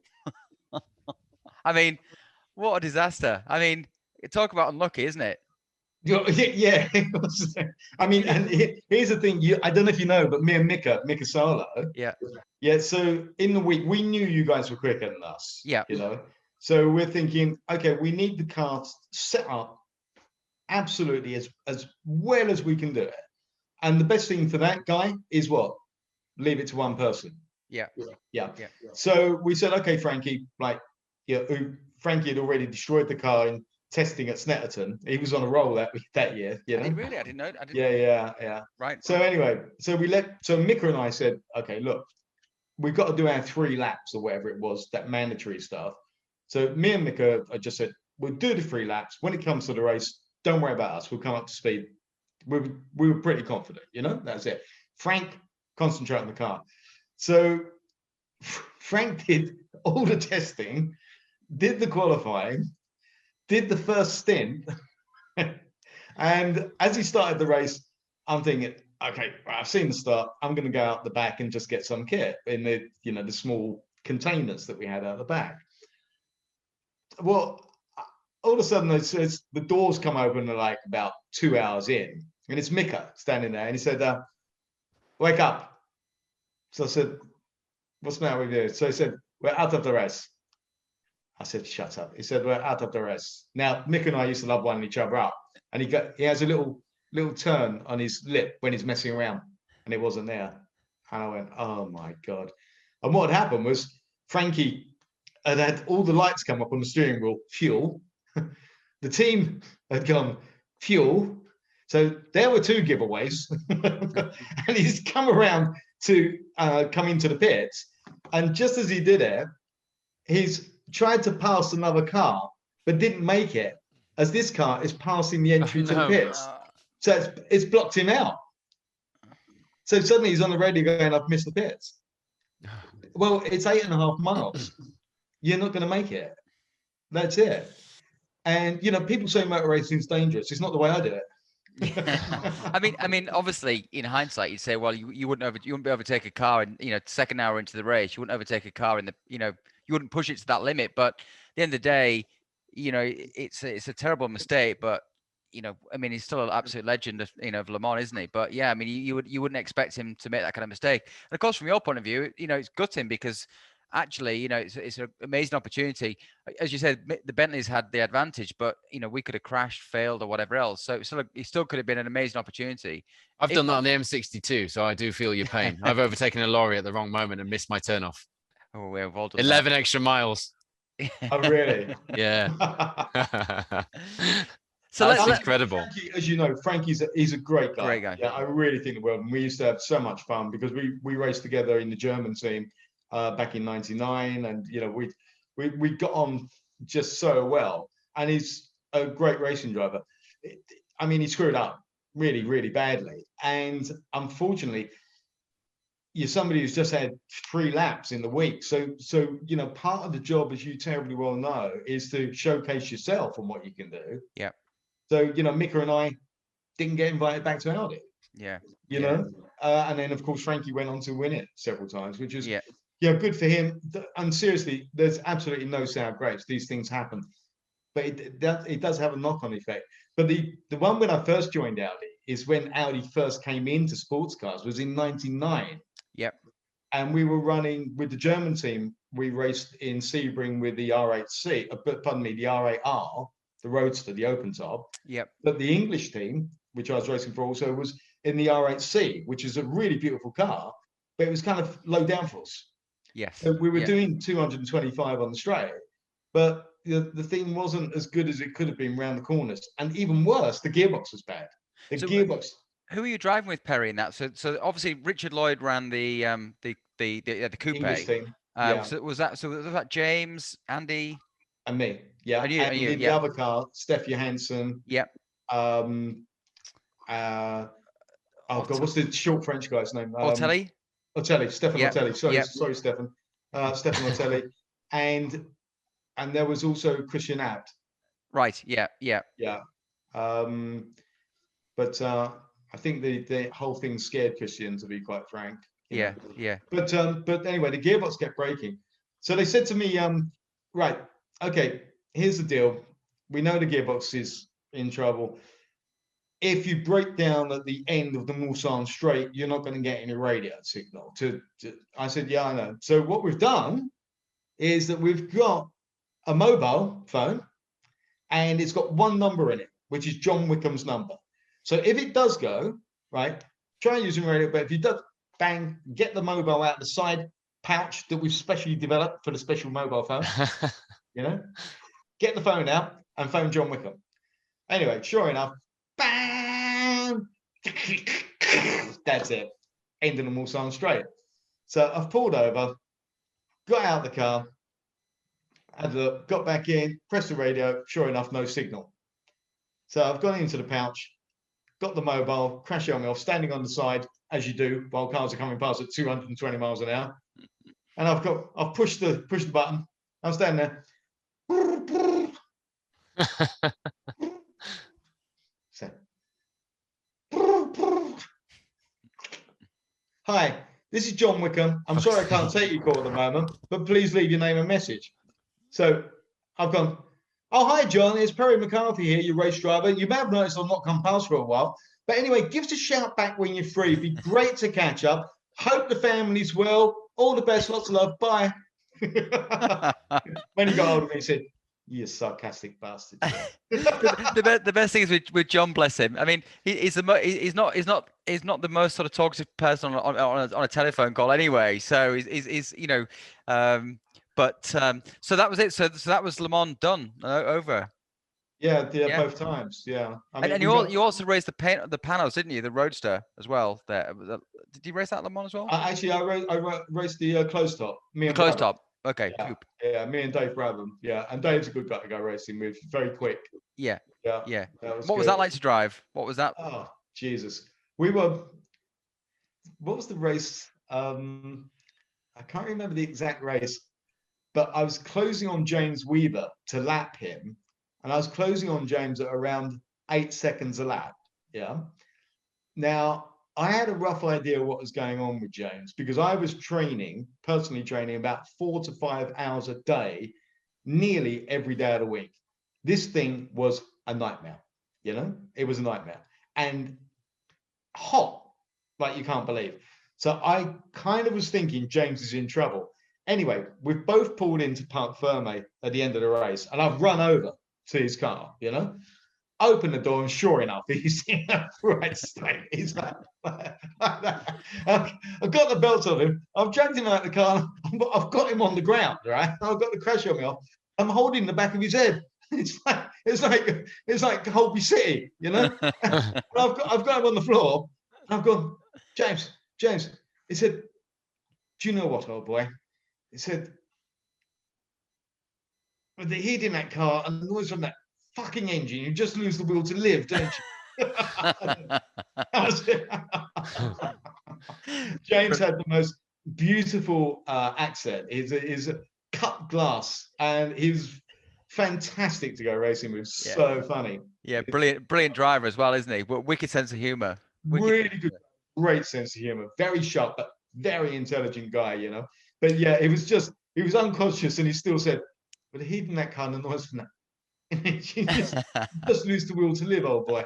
I mean, what a disaster. I mean, talk about unlucky, isn't it? Yeah. I mean, and here's the thing. I don't know if you know, but me and Mika Solo. Yeah. So in the week, we knew you guys were quicker than us. Yeah. You know. So we're thinking, okay, we need the car set up absolutely as well as we can do it. And the best thing for that guy is what? Leave it to one person. Yeah. So we said, okay, Frankie, like, yeah, Frankie had already destroyed the car in testing at Snetterton. He was on a roll that year. You know? Really? I didn't know. Yeah. Right. So anyway, so Mika and I said, okay, look, we've got to do our 3 laps or whatever it was, that mandatory stuff. So me and Mika, I just said, we'll do the 3 laps. When it comes to the race, don't worry about us. We'll come up to speed. We were pretty confident, you know, that's it. Frank, concentrate on the car. So Frank did all the testing, did the qualifying, did the first stint. And as he started the race, I'm thinking, okay, I've seen the start. I'm going to go out the back and just get some kit in the, you know, the small containers that we had out the back. Well, all of a sudden, the doors come open like about 2 hours in, and it's Mika standing there, and he said, "Wake up." So I said, "What's the matter with you?" So he said, "We're out of the race." I said, "Shut up." He said, "We're out of the race." Now, Mika and I used to love winding each other up, and he has a little turn on his lip when he's messing around, and it wasn't there. And I went, "Oh my God." And what had happened was Frankie had all the lights come up on the steering wheel, fuel. The team had gone, fuel. So there were 2 giveaways. And he's come around to come into the pits. And just as he did it, he's tried to pass another car, but didn't make it, as this car is passing the entry to the pits. So it's blocked him out. So suddenly he's on the radio going, "I've missed the pits." Well, it's 8.5 miles. You're not going to make it. That's it. And, you know, people say motor racing is dangerous. It's not the way I do it. I mean, obviously, in hindsight, you'd say, well, you wouldn't be able to take a car in, you know, second hour into the race. You wouldn't overtake a car in the, you know, you wouldn't push it to that limit. But at the end of the day, you know, it's a terrible mistake. But I mean, he's still an absolute legend of, of Le Mans, isn't he? But yeah, I mean, you wouldn't expect him to make that kind of mistake. And of course, from your point of view, it's gutting because actually, it's an amazing opportunity. As you said, the Bentleys had the advantage, but we could have crashed, failed, or whatever else. So it still could have been an amazing opportunity. I've done that on the M62, so I do feel your pain. I've overtaken a lorry at the wrong moment and missed my turnoff. Oh, we've all done 11 extra miles. Oh, really? Yeah. So that's let's incredible. Frankie, as you know, Frankie's he's a great guy. Great guy. Yeah, I really think the world. And we used to have so much fun because we raced together in the German team back in '99, and we got on just so well. And he's a great racing driver. I mean, he screwed up really, really badly, and unfortunately, you're somebody who's just had 3 laps in the week. So part of the job, as you terribly well know, is to showcase yourself and what you can do. Yeah. So, Mika and I didn't get invited back to Audi. Yeah. And then, of course, Frankie went on to win it several times, which is, yeah, good for him. And seriously, there's absolutely no sour grapes. These things happen. But it does have a knock-on effect. But the one when I first joined Audi is when Audi first came into sports cars, was in '99. Yep. And we were running with the German team. We raced in Sebring with the R8C, the R8R, the Roadster, the open top. Yep. But the English team, which I was racing for also, was in the R8C, which is a really beautiful car, but it was kind of low downforce. Yes. So we were doing 225 on the straight, but the thing wasn't as good as it could have been around the corners. And even worse, the gearbox was bad. Gearbox. Who were you driving with, Perry, in that? So obviously Richard Lloyd ran the coupe. English team. So was that James, Andy, and me? Yeah. And you, the other car, Steph Johansson. Yep. Oh God, what's the short French guy's name? Ortelli. Stefan Ortelli. Sorry, Yep. Sorry, Stefan. Stefan Ortelli, and there was also Christian Abt. Right. Yeah. But I think the whole thing scared Christian, to be quite frank. Yeah. But anyway, the gearbox kept breaking. So they said to me, right, okay, here's the deal. We know the gearbox is in trouble. If you break down at the end of the Mulsanne straight, you're not going to get any radio signal. I said, yeah, I know. So what we've done is that we've got a mobile phone, and it's got one number in it, which is John Wickham's number. So if it does go, right, try using radio, but if you do, bang, get the mobile out of the side pouch that we've specially developed for the special mobile phone, get the phone out and phone John Wickham. Anyway, sure enough, bang, that's it, end of the Mulsanne straight. So I've pulled over, got out of the car, had a look, got back in, pressed the radio, sure enough, no signal. So I've gone into the pouch, got the mobile, crash helmet off, standing on the side, as you do, while cars are coming past at 220 miles an hour. And I've pushed the button. I'm standing there. So, hi, this is John Wickham. I'm sorry I can't take your call at the moment, but please leave your name and message. So I've gone, oh, hi, John. It's Perry McCarthy here, your race driver. You may have noticed I've not come past for a while. But anyway, give us a shout back when you're free. It'd be great to catch up. Hope the family's well. All the best. Lots of love. Bye. When he got hold of me, he said, you sarcastic bastard. the best thing is with John, bless him. I mean, he's not the most sort of talkative person on a telephone call anyway. So he's But so that was it. So that was Le Mans done, over. Yeah, both times. Yeah, I mean, and you also raced the panels, didn't you? The Roadster as well. There, did you race that Le Mans as well? Actually, I raced the closed top. Me and closed top. Okay. Yeah, me and Dave Brabham. Yeah, and Dave's a good guy to go racing with. Very quick. Yeah. What was that like to drive? What was that? Oh, Jesus. What was the race? I can't remember the exact race, but I was closing on James Weaver to lap him, and I was closing on James at around 8 seconds a lap. Yeah. Now, I had a rough idea what was going on with James because I was personally training about 4 to 5 hours a day, nearly every day of the week. This thing was a nightmare. You know, it was a nightmare and hot, like you can't believe. So I kind of was thinking James is in trouble. Anyway, we've both pulled into Parc Ferme at the end of the race, and I've run over to his car, you know, open the door, and sure enough, he's in a right state. He's like, I've got the belt of him. I've dragged him out of the car. I've got him on the ground, right? I've got the crash on me off. I'm holding the back of his head. It's like Holby City, you know. I've got him on the floor. I've gone, James. He said, "Do you know what, old boy?" He said, "With the heat in that car and the noise from that fucking engine, you just lose the will to live, don't you?" James had the most beautiful accent. He's a cut glass, and he was fantastic to go racing with. So funny. Yeah, brilliant driver as well, isn't he? But wicked sense of humor. Really good, great sense of humor. Very sharp, but very intelligent guy, you know. But yeah, he was unconscious, and he still said, "But the heat in that car and the noise from that." You just lose the will to live, old boy.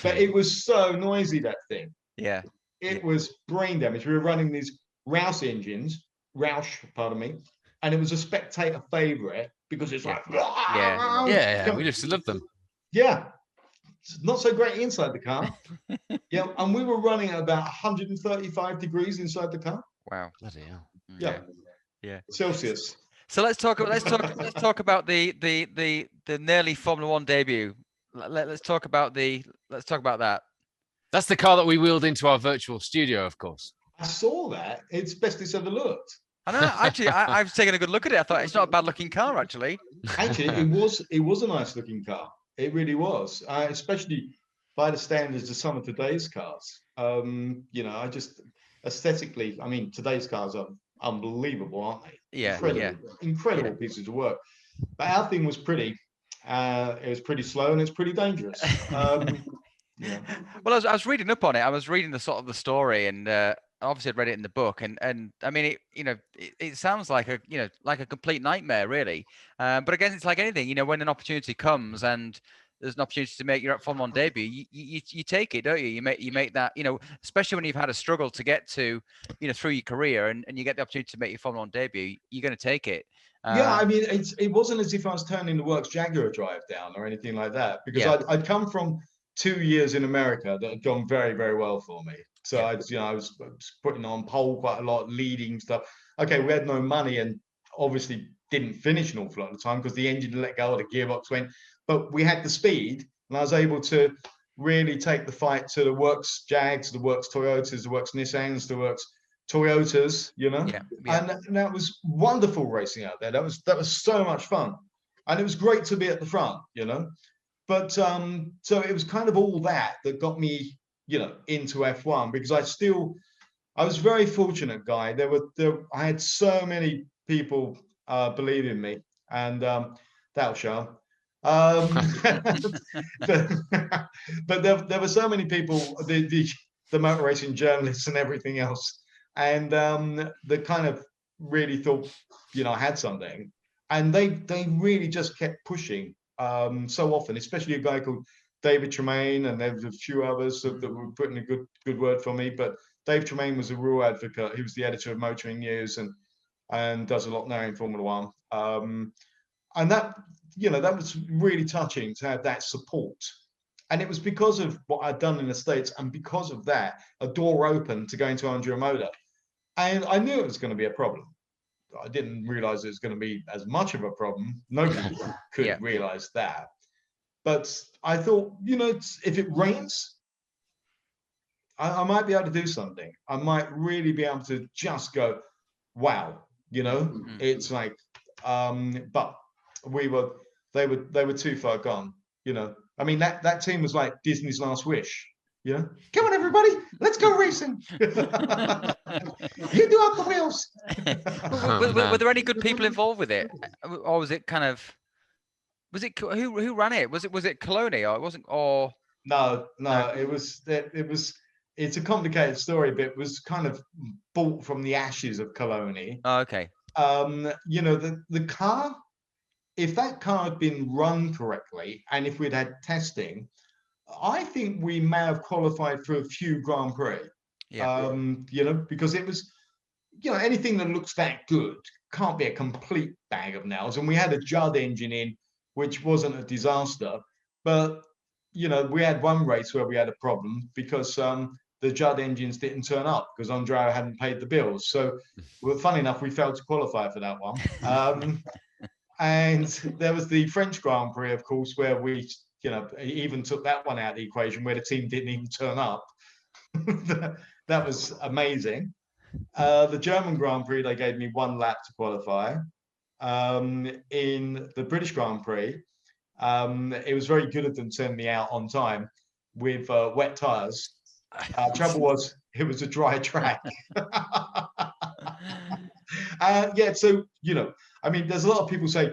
But it was so noisy, that thing. Yeah. It was brain damage. We were running these Roush, pardon me, and it was a spectator favorite because it's like, yeah, we used to love them. Yeah, it's not so great inside the car. Yeah, and we were running at about 135 degrees inside the car. Wow, bloody hell. Yeah. Celsius. So let's talk about the nearly Formula One debut. Let's talk about that. That's the car that we wheeled into our virtual studio, of course. I saw that. It's best it's ever looked. I know. Actually, I've taken a good look at it. I thought it's not a bad looking car, actually. Actually, it was a nice looking car. It really was, especially by the standards of some of today's cars. You know, I just aesthetically, I mean, today's cars are unbelievable, aren't they? Yeah, incredible pieces of work. But our thing was pretty. It was pretty slow and it's pretty dangerous. Yeah. Well, I was reading up on it. I was reading the sort of the story, and obviously I'd read it in the book. And I mean, it sounds like a complete nightmare, really. But again, it's like anything. You know, when an opportunity comes and there's an opportunity to make your Formula One debut, you take it, don't you? You make that, you know, especially when you've had a struggle to get to, you know, through your career, and you get the opportunity to make your Formula One debut, you're going to take it. Yeah, I mean, it wasn't as if I was turning the works Jaguar drive down or anything like that, because I'd come from 2 years in America that had gone very, very well for me. So I was putting on pole quite a lot, leading stuff. Okay, we had no money and obviously didn't finish an awful lot of the time because the engine let go or the gearbox went. But we had the speed, and I was able to really take the fight to the works Jags, the works Toyotas, the works Nissans, the works Toyotas, you know. And that was wonderful racing out there. That was so much fun, and it was great to be at the front, you know. But so it was kind of all that got me, you know, into F1, because I was very fortunate, Guy. I had so many people believe in me, and that'll show. But there were so many people, the motor racing journalists and everything else, and that kind of really thought, you know, I had something, and they really just kept pushing. So often, especially a guy called David Tremaine, and there was a few others that were putting a good word for me. But Dave Tremaine was a real advocate. He was the editor of Motoring News and does a lot now in Formula One. And that, you know, that was really touching to have that support. And it was because of what I'd done in the States, and because of that, a door opened to go into Andrea Moda. And I knew it was going to be a problem. I didn't realize it was going to be as much of a problem. Nobody could realize that. But I thought, you know, if it rains, I might be able to do something. I might really be able to just go, wow, you know. It's like, but they were too far gone, you know. I mean, that team was like Disney's last wish. You know, come on, everybody, let's go racing. You do up the wheels. Were there any good people involved with it, or was it kind of? Was it who ran it? Was it Coloni, or it wasn't? Or no, it was. It's a complicated story, but it was kind of bought from the ashes of Coloni. Oh, okay. You know, the car if that car had been run correctly and if we'd had testing, I think we may have qualified for a few Grand Prix. Yeah. You know, because it was, you know, anything that looks that good can't be a complete bag of nails. And we had a Judd engine in, which wasn't a disaster. But, you know, we had one race where we had a problem because the Judd engines didn't turn up because Andrea hadn't paid the bills. So, well, funny enough, we failed to qualify for that one. And there was the French Grand Prix, of course, where we, you know, even took that one out of the equation where the team didn't even turn up. That was amazing. The German Grand Prix, they gave me 1 lap to qualify. In the British Grand Prix, it was very good of them to send me out on time with wet tyres. Trouble was, it was a dry track. Yeah, so, you know, I mean, there's a lot of people say,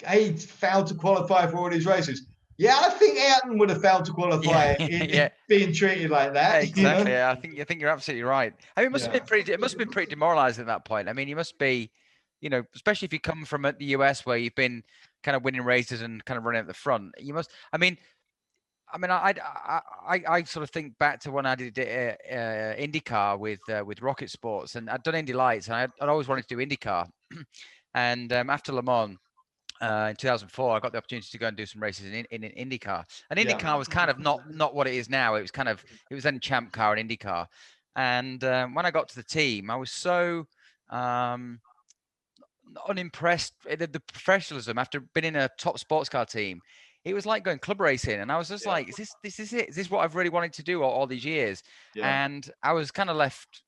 hey, failed to qualify for all these races. Yeah, I think Ayrton would have failed to qualify in being treated like that. Yeah, exactly. You know? I think you're absolutely right. I mean, it must have been pretty demoralizing at that point. I mean, you must be, you know, especially if you come from the US where you've been kind of winning races and kind of running at the front. You must. I mean, I sort of think back to when I did IndyCar with Rocket Sports, and I'd done Indy Lights, and I'd always wanted to do IndyCar. And after Le Mans, in 2004, I got the opportunity to go and do some races in IndyCar. And IndyCar was kind of not what it is now. It was then Champ Car and IndyCar. And when I got to the team, I was so unimpressed. The professionalism after being in a top sports car team, it was like going club racing. And I was just like, is this it? Is this what I've really wanted to do all these years? Yeah. And I was kind of left.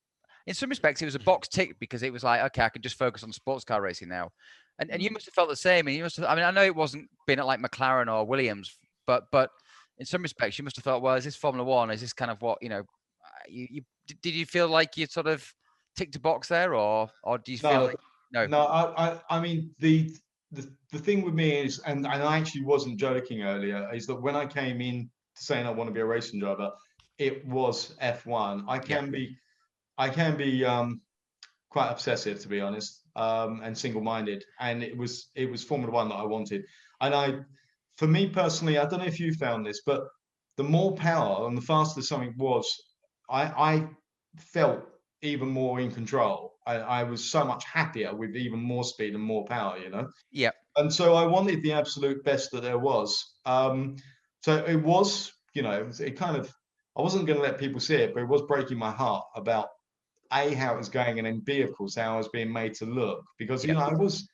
In some respects, it was a box tick because it was like, okay, I can just focus on sports car racing now. And you must have felt the same. And you must have, I mean, I know it wasn't been at like McLaren or Williams, but in some respects, you must have felt, well, is this Formula One? Is this kind of what, you know, did you feel like you sort of ticked a box there, or do you feel like, no? No, I mean, the thing with me is, and I actually wasn't joking earlier, is that when I came in saying I want to be a racing driver, it was F1. I can be quite obsessive, to be honest, and single-minded, and it was Formula One that I wanted. And for me personally, I don't know if you found this, but the more power and the faster something was, I felt even more in control. I was so much happier with even more speed and more power, you know? Yeah. And so I wanted the absolute best that there was. So it was, you know, it kind of, I wasn't going to let people see it, but it was breaking my heart about A, how it was going, and then B, of course, how I was being made to look. Because, you know, I was,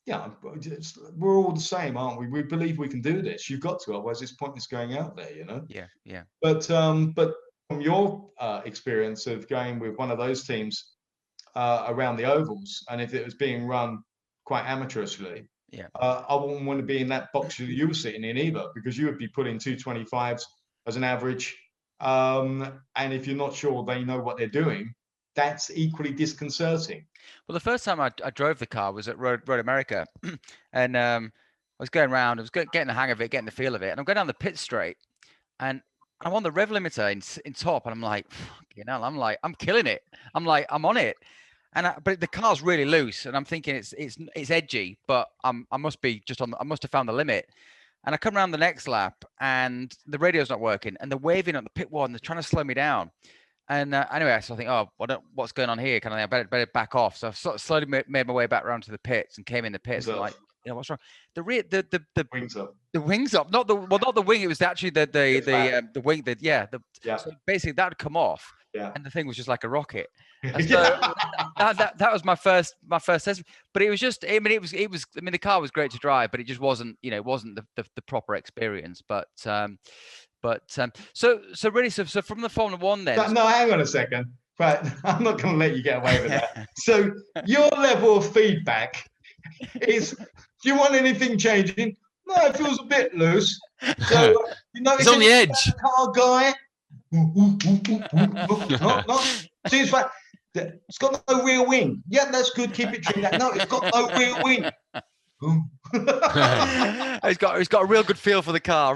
we're all the same, aren't we? We believe we can do this. You've got to, otherwise it's pointless going out there, you know? Yeah. But from your experience of going with one of those teams around the ovals, and if it was being run quite amateurishly, I wouldn't want to be in that box that you were sitting in either, because you would be putting 225s as an average. And if you're not sure they know what they're doing, that's equally disconcerting. Well, the first time I drove the car was at Road America, and I was going around, I was getting the hang of it, getting the feel of it, and I'm going down the pit straight, and I'm on the rev limiter in top, and I'm like, you know, I'm killing it. I'm like, I'm on it. But the car's really loose, and I'm thinking it's edgy, but I must be just I must have found the limit. And I come around the next lap, and the radio's not working, and they're waving at the pit wall, and they're trying to slow me down. And anyway, so I think, what's going on here? Kind of, I better back off. So I sort of slowly made my way back around to the pits and came in the pits. And like, you know, what's wrong? The wings up. The wings up, not the wing. It was actually the wing. So basically that had come off, and the thing was just like a rocket. And so that was my first test. But it was just, I mean, it was. I mean, the car was great to drive, but it just wasn't, you know, it wasn't the proper experience. So really, so from the Formula One then. No, hang on a second. Right, I'm not going to let you get away with that. So your level of feedback is, do you want anything changing? No, it feels a bit loose. So you know, it's on the edge. Car guy. Seems like it's got no rear wing. Yeah, that's good. Keep it trimmed. No, it's got no rear wing. He's got a real good feel for the car.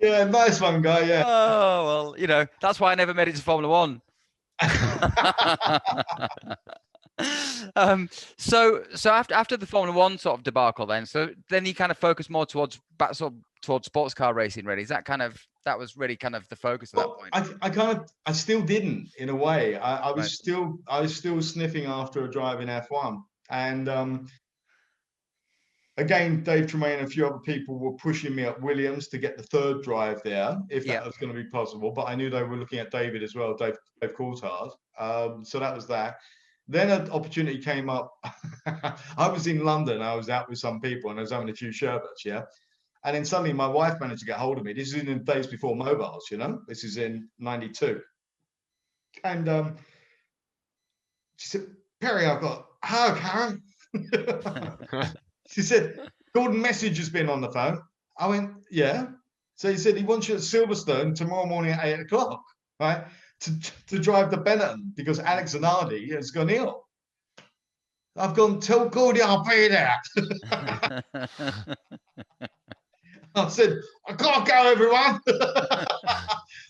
Yeah, nice one, guy. Yeah. Oh well, you know, that's why I never made it to Formula One. So after the Formula One sort of debacle, then you kind of focus more towards sports car racing. Really, is that was really kind of the focus at that point? I still didn't, in a way. I was Right. still sniffing after a drive in F1, and again, Dave Tremaine and a few other people were pushing me at Williams to get the third drive there, if that was going to be possible. But I knew they were looking at David as well, Dave Coulthard. So that was that. Then an opportunity came up. I was in London. I was out with some people, and I was having a few sherbets, yeah. And then suddenly my wife managed to get hold of me. This is in the days before mobiles, you know. This is in '92. And she said, Perry, I've got, hello, Karen. She said, Gordon Message has been on the phone. I went, yeah. So he said he wants you at Silverstone tomorrow morning at 8 o'clock, right? To drive the Benetton because Alex Zanardi has gone ill. I've gone, tell Gordy I'll be there. I said, I can't go, everyone.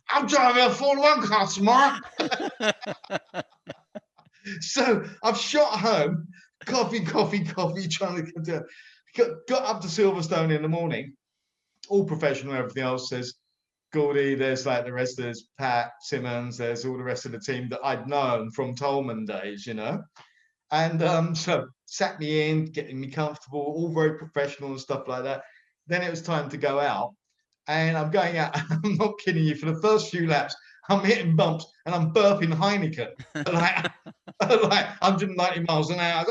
I'm driving a Formula One car tomorrow. So I've shot home, coffee, trying to get got up to Silverstone in the morning, all professional, everything else. Says Gordy, there's like the rest of us, Pat, Simmons, there's all the rest of the team that I'd known from Tolman days, you know. And so sat me in, getting me comfortable, all very professional and stuff like that. Then it was time to go out. And I'm going out, I'm not kidding you, for the first few laps, I'm hitting bumps and I'm burping Heineken like 190 miles an hour.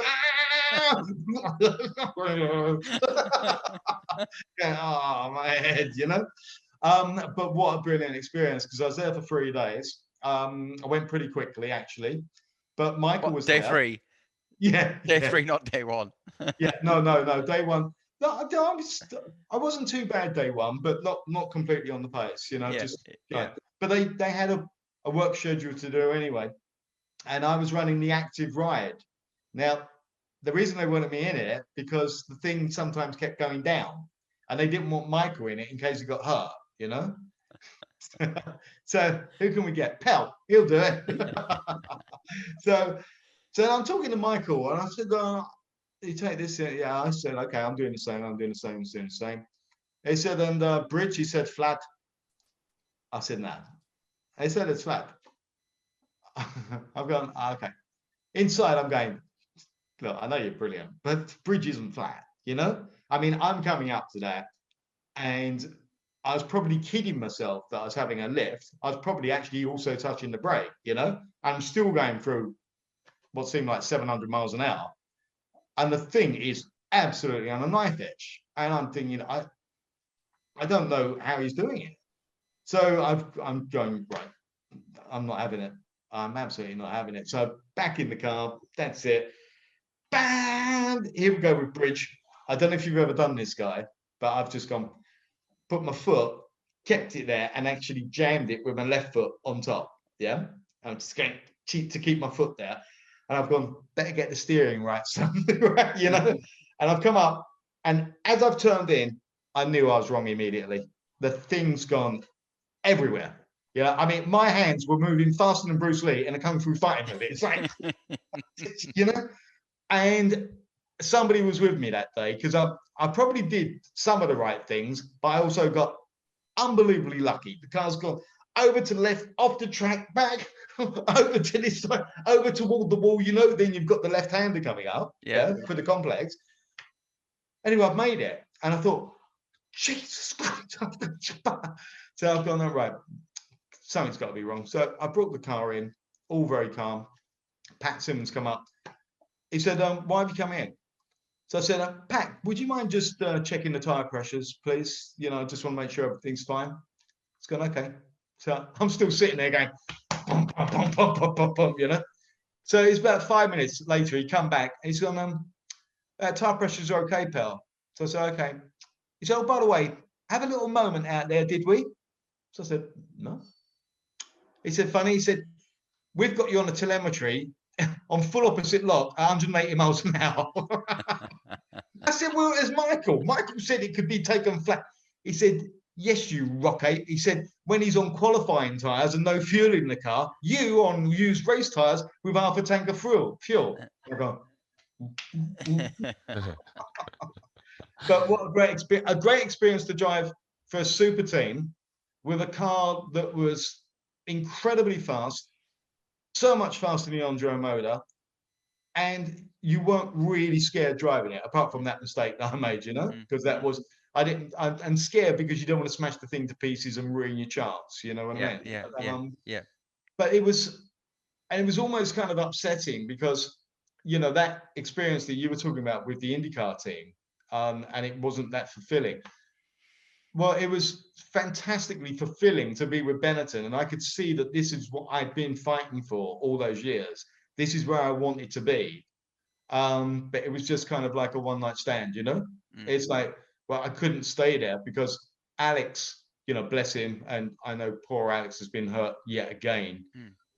Oh, my head, you know. But what a brilliant experience, because I was there for 3 days. I went pretty quickly, actually. But Michael was day there. 3. Yeah. Day 3, not day 1. Yeah, no. Day 1. No, I wasn't too bad day 1, but not completely on the pace, you know. Yeah. But they had a work schedule to do anyway, and I was running the active ride. Now, the reason they wanted me in it because the thing sometimes kept going down, and they didn't want Michael in it in case he got hurt, you know. So who can we get? Pell, he'll do it. So I'm talking to Michael, and I said, you take this? Yeah, I said, okay, I'm doing the same. He said, and bridge, he said, flat. I said, no. He said, it's flat. I've gone, okay. Inside, I'm going, look, I know you're brilliant, but bridge isn't flat, you know? I mean, I'm coming up to that, and I was probably kidding myself that I was having a lift. I was probably actually also touching the brake, you know? I'm still going through what seemed like 700 miles an hour. And the thing is absolutely on a knife edge. And I'm thinking, I don't know how he's doing it. So I'm going, right, I'm not having it. I'm absolutely not having it. So back in the car, that's it. Bam! Here we go with bridge. I don't know if you've ever done this, guy, but I've just gone, put my foot, kept it there, and actually jammed it with my left foot on top. Yeah? I'm just going to keep my foot there. And I've gone, better get the steering right, right, you know? And I've come up, and as I've turned in, I knew I was wrong immediately. The thing's gone everywhere. Yeah, I mean, my hands were moving faster than Bruce Lee in a kung fu fighting movie. It's like, you know? And somebody was with me that day, because I probably did some of the right things, but I also got unbelievably lucky. The car's gone over to the left, off the track, back, over to this side, over toward the wall, you know, then you've got the left-hander coming up, for the complex. Anyway, I've made it. And I thought, Jesus Christ. So I've gone, right, something's got to be wrong. So I brought the car in, all very calm. Pat Simmons come up. He said, why have you come in? So I said, Pat, would you mind just checking the tyre pressures, please? You know, I just want to make sure everything's fine. It's gone, okay. So I'm still sitting there going, pump, pump, pump, pump, pump, pump, pump, you know. So it's about 5 minutes later, he come back, and he's gone, tyre pressures are okay, pal. So I said, okay. He said, oh, by the way, have a little moment out there, did we? So I said, no. He said, funny, he said, we've got you on the telemetry on full opposite lock at 180 miles an hour. I said, well, there's Michael. Michael said it could be taken flat. He said, yes, you rockate. He said, when he's on qualifying tyres and no fuel in the car, you on used race tyres with half a tank of fuel. I go, But what a great experience to drive for a super team with a car that was incredibly fast, so much faster than the on-road motor, and you weren't really scared driving it, apart from that mistake that I made, you know, because that was, I'm scared because you don't want to smash the thing to pieces and ruin your chance, you know what I mean? Yeah. But it was almost kind of upsetting because, you know, that experience that you were talking about with the IndyCar team, and it wasn't that fulfilling. Well, it was fantastically fulfilling to be with Benetton, and I could see that this is what I'd been fighting for all those years. This is where I wanted to be. But it was just kind of like a one-night stand, you know? It's like, well, I couldn't stay there because Alex, you know, bless him, and I know poor Alex has been hurt yet again.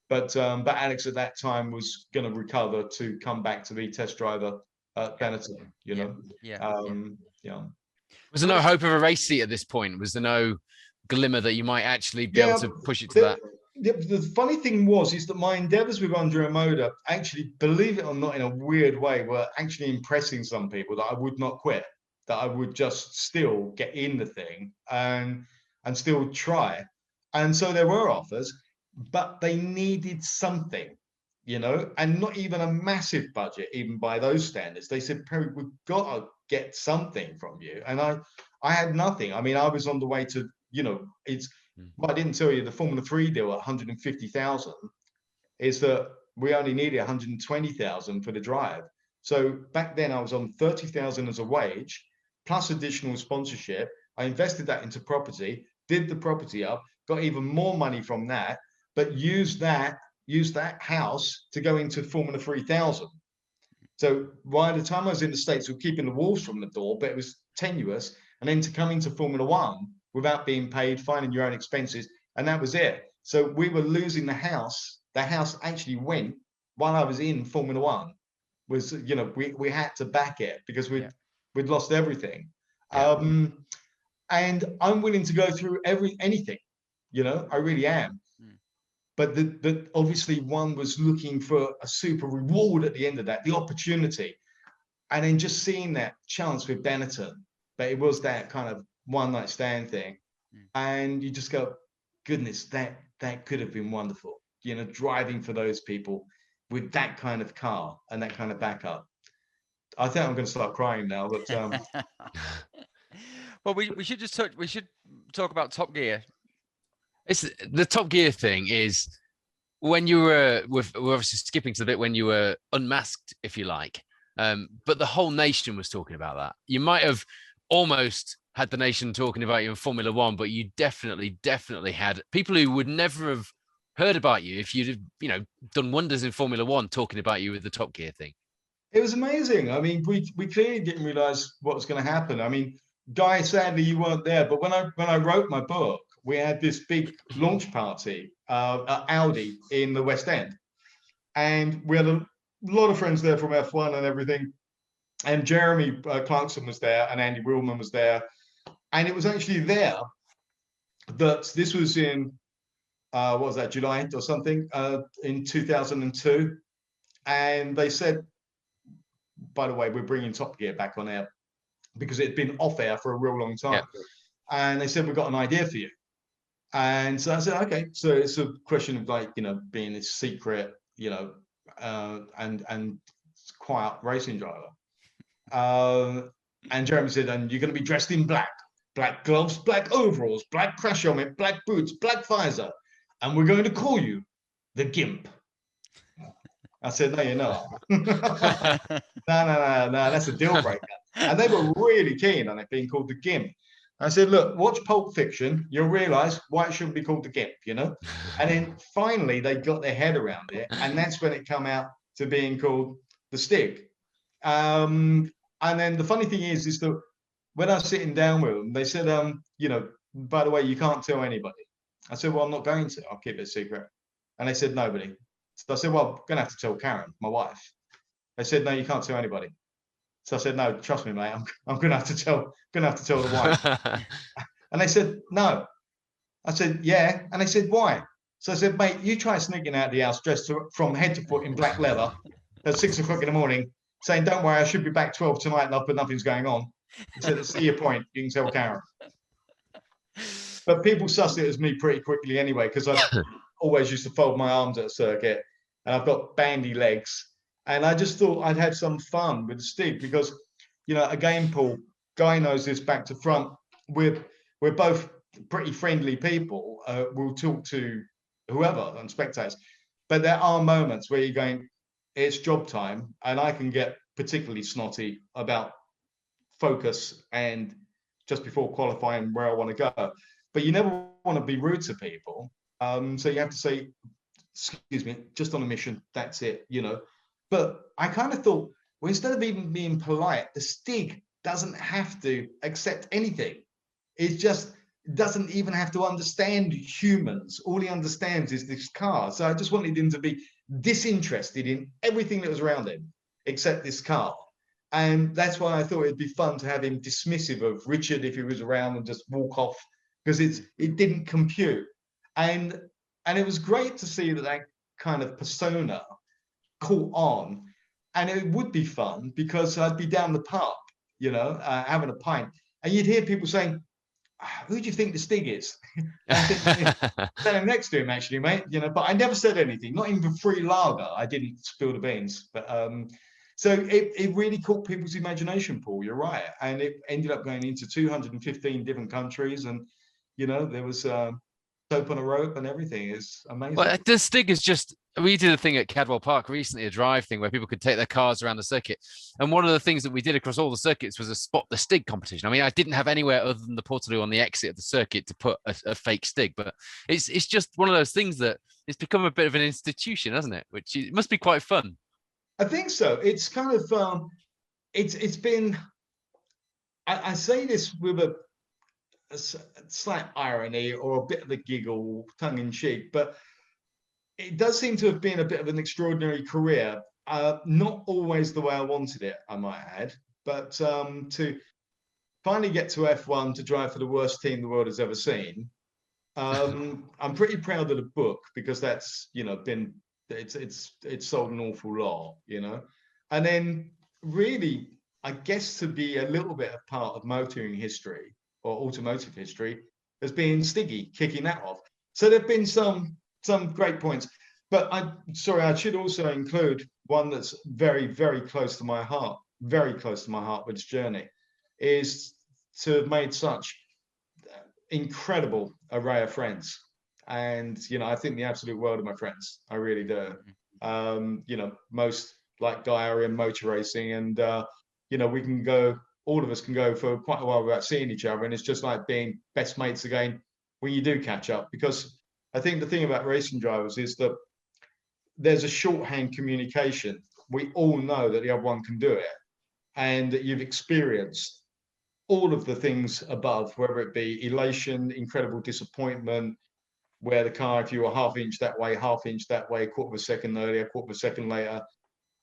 But Alex at that time was going to recover to come back to be test driver at Benetton, you know? Yeah. Was there no hope of a race seat at this point? Was there no glimmer that you might actually be able to push it to that? The funny thing is that my endeavors with Under a Motor, actually, believe it or not, in a weird way, were actually impressing some people that I would not quit, that I would just still get in the thing and still try. And so there were offers, but they needed something, you know, and not even a massive budget, even by those standards. They said, Perry, we've got to get something from you. And I had nothing. I mean, I was on the way to, you know, what I didn't tell you, the Formula 3 deal at 150,000 is that we only needed 120,000 for the drive. So back then I was on 30,000 as a wage, plus additional sponsorship. I invested that into property, did the property up, got even more money from that, but used that house to go into Formula 3000. So by the time I was in the States, we were keeping the wolves from the door, but it was tenuous. And then to come into Formula 1 without being paid, finding your own expenses, and that was it. So we were losing the house. The house actually went while I was in Formula 1. Was, you know, we had to back it because we'd lost everything. And I'm willing to go through anything, you know, I really am. But the obviously one was looking for a super reward at the end of that, the opportunity. And then just seeing that chance with Benetton, but it was that kind of one-night stand thing. And you just go, goodness, that could have been wonderful, you know, driving for those people with that kind of car and that kind of backup. I think I'm going to start crying now, but well, we should talk about Top Gear. It's the Top Gear thing is when you we're obviously skipping to the bit when you were unmasked, if you like. But the whole nation was talking about that. You might have almost had the nation talking about you in Formula 1, but you definitely had people who would never have heard about you if you'd have, you know, done wonders in Formula 1 talking about you with the Top Gear thing. It was amazing. I mean, we clearly didn't realize what was going to happen. I mean, Guy, sadly you weren't there, but when I wrote my book, we had this big launch party at Audi in the West End, and we had a lot of friends there from F1 and everything. And Jeremy Clarkson was there, and Andy Willman was there, and it was actually there that this was in what was that, July or something, in 2002, and they said, by the way, we're bringing Top Gear back on air because it had been off air for a real long time. And they said, we've got an idea for you. And so I said, okay. So it's a question of, like, you know, being a secret, you know, and quiet racing driver. And Jeremy said, and you're going to be dressed in black gloves, black overalls, black crash helmet, black boots, black visor. And we're going to call you the Gimp. I said, no, you're not. No, that's a deal breaker. And they were really keen on it being called the Gimp. I said, look, watch Pulp Fiction. You'll realize why it shouldn't be called the Gimp, you know? And then finally they got their head around it. And that's when it came out to being called the Stig. And then the funny thing is that when I was sitting down with them, they said, you know, by the way, you can't tell anybody. I said, well, I'm not going to. I'll keep it a secret. And they said, nobody. So I said, well, I'm going to have to tell Karen, my wife. They said, no, you can't tell anybody. So I said, no, trust me, mate. I'm going to have to tell the wife. And they said, no. I said, yeah. And they said, why? So I said, mate, you try sneaking out of the house dressed from head to foot in black leather at 6 o'clock in the morning saying, "Don't worry, I should be back 12 tonight, but nothing's going on." He said, "See your point. You can tell Karen." But people sussed it as me pretty quickly anyway, because I always used to fold my arms at a circuit, and I've got bandy legs, and I just thought I'd have some fun with the Stig because, again, Paul, Guy knows this back to front. We're both pretty friendly people. We'll talk to whoever and spectators, but there are moments where you're going, it's job time, and I can get particularly snotty about focus and just before qualifying where I want to go. But you never want to be rude to people. So you have to say, "Excuse me, just on a mission, that's it," But I kind of thought, well, instead of even being polite, the Stig doesn't have to accept anything. It just doesn't even have to understand humans. All he understands is this car. So I just wanted him to be disinterested in everything that was around him, except this car. And that's why I thought it'd be fun to have him dismissive of Richard if he was around and just walk off, because it didn't compute. And it was great to see that kind of persona caught on. And it would be fun because I'd be down the pub, having a pint, and you'd hear people saying, "Who do you think the Stig is?" Standing next to him, actually, mate. But I never said anything, not even for free lager. I didn't spill the beans. But so it really caught people's imagination, Paul. You're right, and it ended up going into 215 different countries, and there was soap on a rope and everything. It's amazing. Well, the Stig is just, we did a thing at Cadwell Park recently, a drive thing where people could take their cars around the circuit. And one of the things that we did across all the circuits was a spot the Stig competition. I mean, I didn't have anywhere other than the Portaloo on the exit of the circuit to put a fake Stig, but it's just one of those things that it's become a bit of an institution, hasn't it? Which it must be quite fun. I think so. It's kind of, it's been, I say this with a slight irony or a bit of a giggle, tongue in cheek, but it does seem to have been a bit of an extraordinary career. Not always the way I wanted it, I might add, but to finally get to F1 to drive for the worst team the world has ever seen. I'm pretty proud of the book because that's been it's sold an awful lot, and then really I guess to be a little bit a part of motoring history or automotive history as being Stiggy, kicking that off. So there've been some great points, but I should also include one that's very, very close to my heart, with its journey, is to have made such incredible array of friends. And, I think the absolute world of my friends. I really do. Most like Guy are in motor racing, and, we can go, all of us can go for quite a while without seeing each other. And it's just like being best mates again when you do catch up, because I think the thing about racing drivers is that there's a shorthand communication. We all know that the other one can do it, and that you've experienced all of the things above, whether it be elation, incredible disappointment, where the car, if you were half inch that way, a quarter of a second earlier, a quarter of a second later,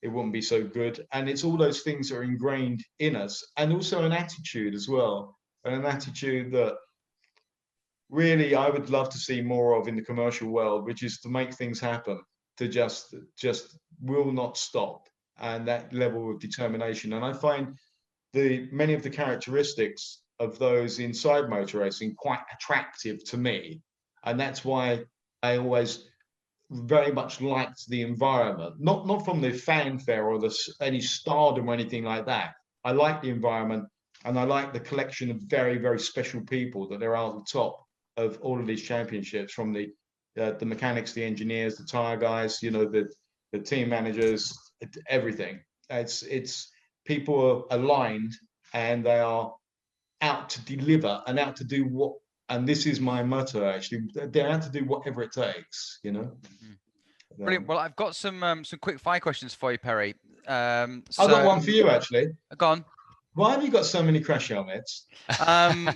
it wouldn't be so good. And it's all those things that are ingrained in us, and also an attitude as well, and an attitude that really I would love to see more of in the commercial world, which is to make things happen, to just will not stop, and that level of determination. And I find many of the characteristics of those inside motor racing quite attractive to me, and that's why I always very much liked the environment, not from the fanfare or any stardom or anything like that. I like the environment, and I like the collection of very, very special people that there are at the top of all of these championships, from the mechanics, the engineers, the tire guys, the team managers, everything. It's people are aligned, and they are out to deliver and out to do what. And this is my motto, actually. They're out to do whatever it takes, Brilliant. Well, I've got some quick fire questions for you, Perry. I've got one for you, actually. Go on. Why have you got so many crash helmets? I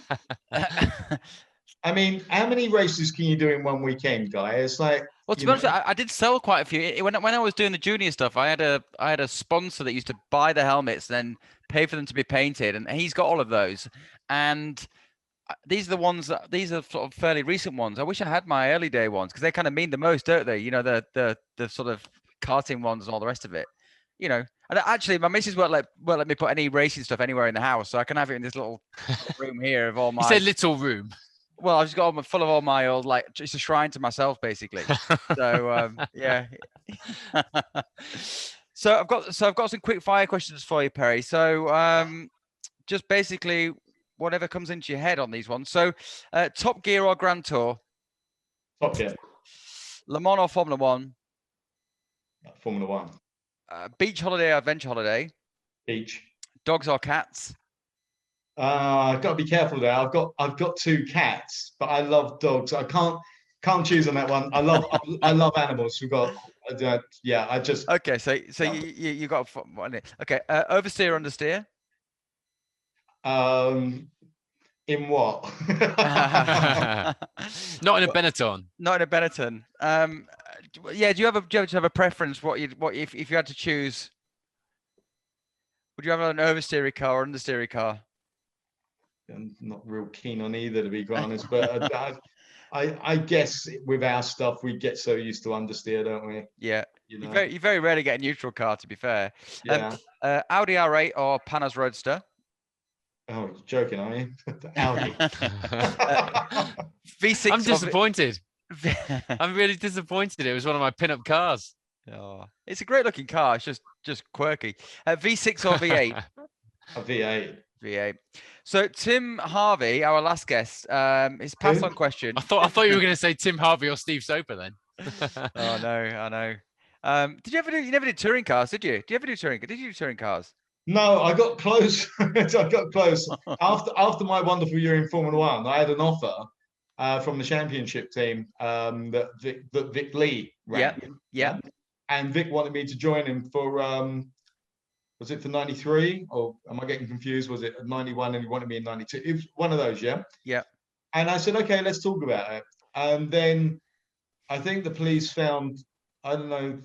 mean, how many races can you do in one weekend, Guy? It's like, well, to be honest, I did sell quite a few. When I was doing the junior stuff, I had a sponsor that used to buy the helmets, then pay for them to be painted, and he's got all of those. And these are the ones. These are sort of fairly recent ones. I wish I had my early day ones, because they kind of mean the most, don't they? The sort of karting ones and all the rest of it. And actually, my missus won't let me put any racing stuff anywhere in the house, so I can have it in this little room here of all my. You said little room. Well, I've just got full of all my old, like, it's a shrine to myself, basically. So yeah. So I've got some quick fire questions for you, Perry. So just basically whatever comes into your head on these ones. So Top Gear or Grand Tour? Top Gear. Le Mans or Formula One? Formula One. Beach holiday or adventure holiday? Beach. Dogs or cats? I've got to be careful there. I've got 2 cats, but I love dogs. I can't choose on that one. I love animals. We've got yeah. I just okay. So you got one. Okay. Oversteer or understeer? In what? Not in a Benetton. Not in a Benetton. Yeah. Do you have a preference? If you had to choose? Would you have an oversteery car or understeery car? I'm not real keen on either, to be quite honest. But I guess with our stuff, we get so used to understeer, don't we? Yeah. You know? You very rarely get a neutral car, to be fair. Yeah. Audi R8 or Panos Roadster? Oh, you're joking, are you? Audi. V6. I'm disappointed. I'm really disappointed. It was one of my pin-up cars. Oh, it's a great looking car. It's just quirky. V6 or V8? A V8. V8. So Tim Harvey, our last guest, his pass on question. I thought you were going to say Tim Harvey or Steve Soper then. Oh no, I know. Did you ever do? You never did touring cars, did you? Did you ever do touring? Did you do touring cars? No, I got close. I got close after my wonderful year in Formula One. I had an offer from the championship team that Vic Lee ran. Yeah. And Vic wanted me to join him for was it for 93 or am I getting confused? Was it 91 and he wanted me in 92? It was one of those, yeah. Yeah. And I said, okay, let's talk about it. And then I think the police found, I don't know,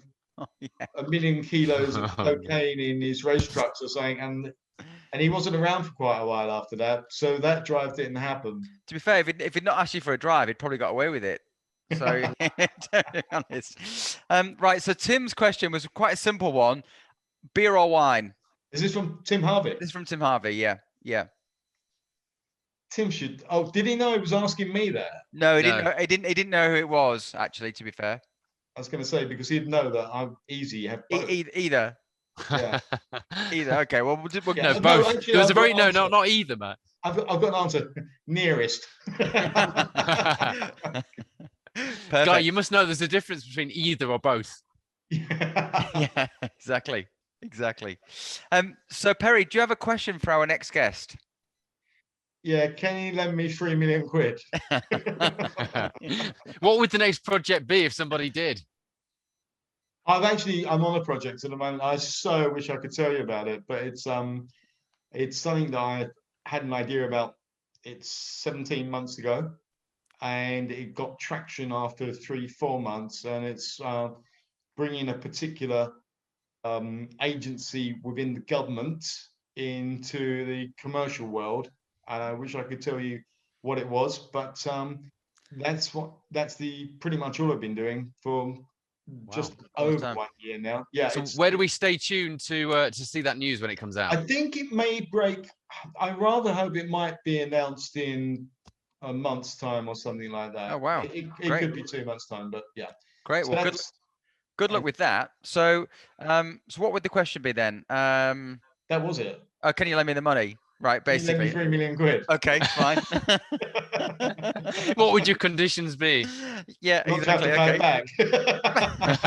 1 million kilos of cocaine in his race trucks or something, and he wasn't around for quite a while after that. So that drive didn't happen. To be fair, if he'd not asked you for a drive, he'd probably got away with it. So, to be honest. Right. So Tim's question was quite a simple one: beer or wine? Is this from Tim Harvey? This is from Tim Harvey. Yeah. Tim should. Oh, did he know he was asking me that? No, he didn't. He didn't know who it was. Actually, to be fair, I was going to say because he'd know that I'm easy. Have both. Either. Yeah. Either. Okay. Well, no, both. Actually, there was a very not either, Matt. I've got an answer. Nearest. Guy, you must know there's a difference between either or both. Yeah, exactly. So Perry, do you have a question for our next guest? Yeah, can you lend me 3 million quid? What would the next project be if somebody did? I'm on a project at the moment. I so wish I could tell you about it, but it's something that I had an idea about. It's 17 months ago, and it got traction after 3-4 months, and it's bringing a particular agency within the government into the commercial world. And I wish I could tell you what it was, but that's pretty much all I've been doing for just over 1 year now. Yeah. So where do we stay tuned to see that news when it comes out? I think it may break. I rather hope it might be announced in a month's time or something like that. Oh wow! It could be 2 months' time, but yeah. Great. So Well, good luck with that. So, so what would the question be then? That was it. Oh, can you lend me the money? Right, basically. You lend me 3 million quid. Okay, fine. What would your conditions be? Yeah, Not exactly. To have to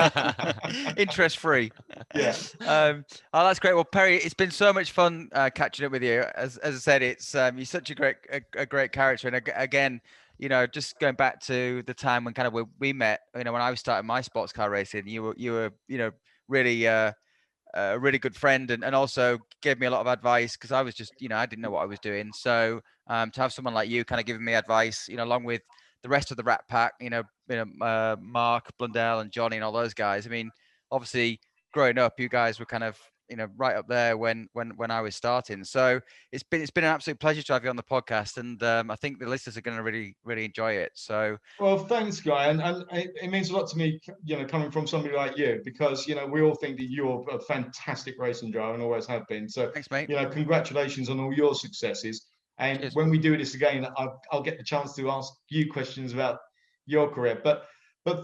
pay Okay. Interest free. Yeah. Oh, that's great. Well, Perry, it's been so much fun catching up with you. As I said, it's you're such a great character, and again, you know, just going back to the time when kind of we met, you know, when I was starting my sports car racing, you were you know, really a really good friend, and also gave me a lot of advice because I was just, you know, I didn't know what I was doing. So to have someone like you kind of giving me advice, you know, along with the rest of the Rat Pack, you know, Mark Blundell and Johnny and all those guys. I mean, obviously growing up, you guys were kind of, right up there when I was starting. So it's been an absolute pleasure to have you on the podcast, and I think the listeners are going to really enjoy it. So well, thanks, Guy, and it means a lot to me, coming from somebody like you, because we all think that you're a fantastic racing driver and always have been. So thanks, mate. Congratulations on all your successes. And Cheers. when we do this again, I'll get the chance to ask you questions about your career. But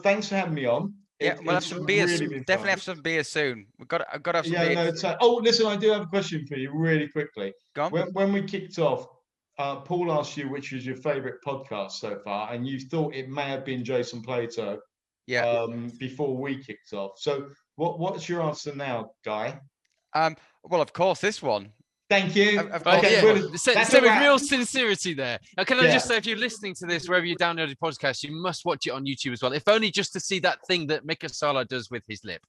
thanks for having me on. Yeah, we'll have some beers. Really Definitely have some beers soon. I've got to have some beers. Listen, I do have a question for you really quickly. Go on. When we kicked off, Paul asked you which was your favorite podcast so far, and you thought it may have been Jason Plato. Yeah. Before we kicked off. So what's your answer now, Guy? Well, of course, this one. Thank you. So with real sincerity there. Now, can I just say, if you're listening to this, wherever you downloaded podcast, you must watch it on YouTube as well, if only just to see that thing that Mika Sala does with his lip.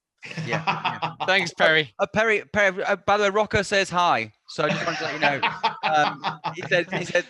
Yeah. Thanks, Perry. Perry, by the way, Rocco says hi. So I just wanted to let you know. He said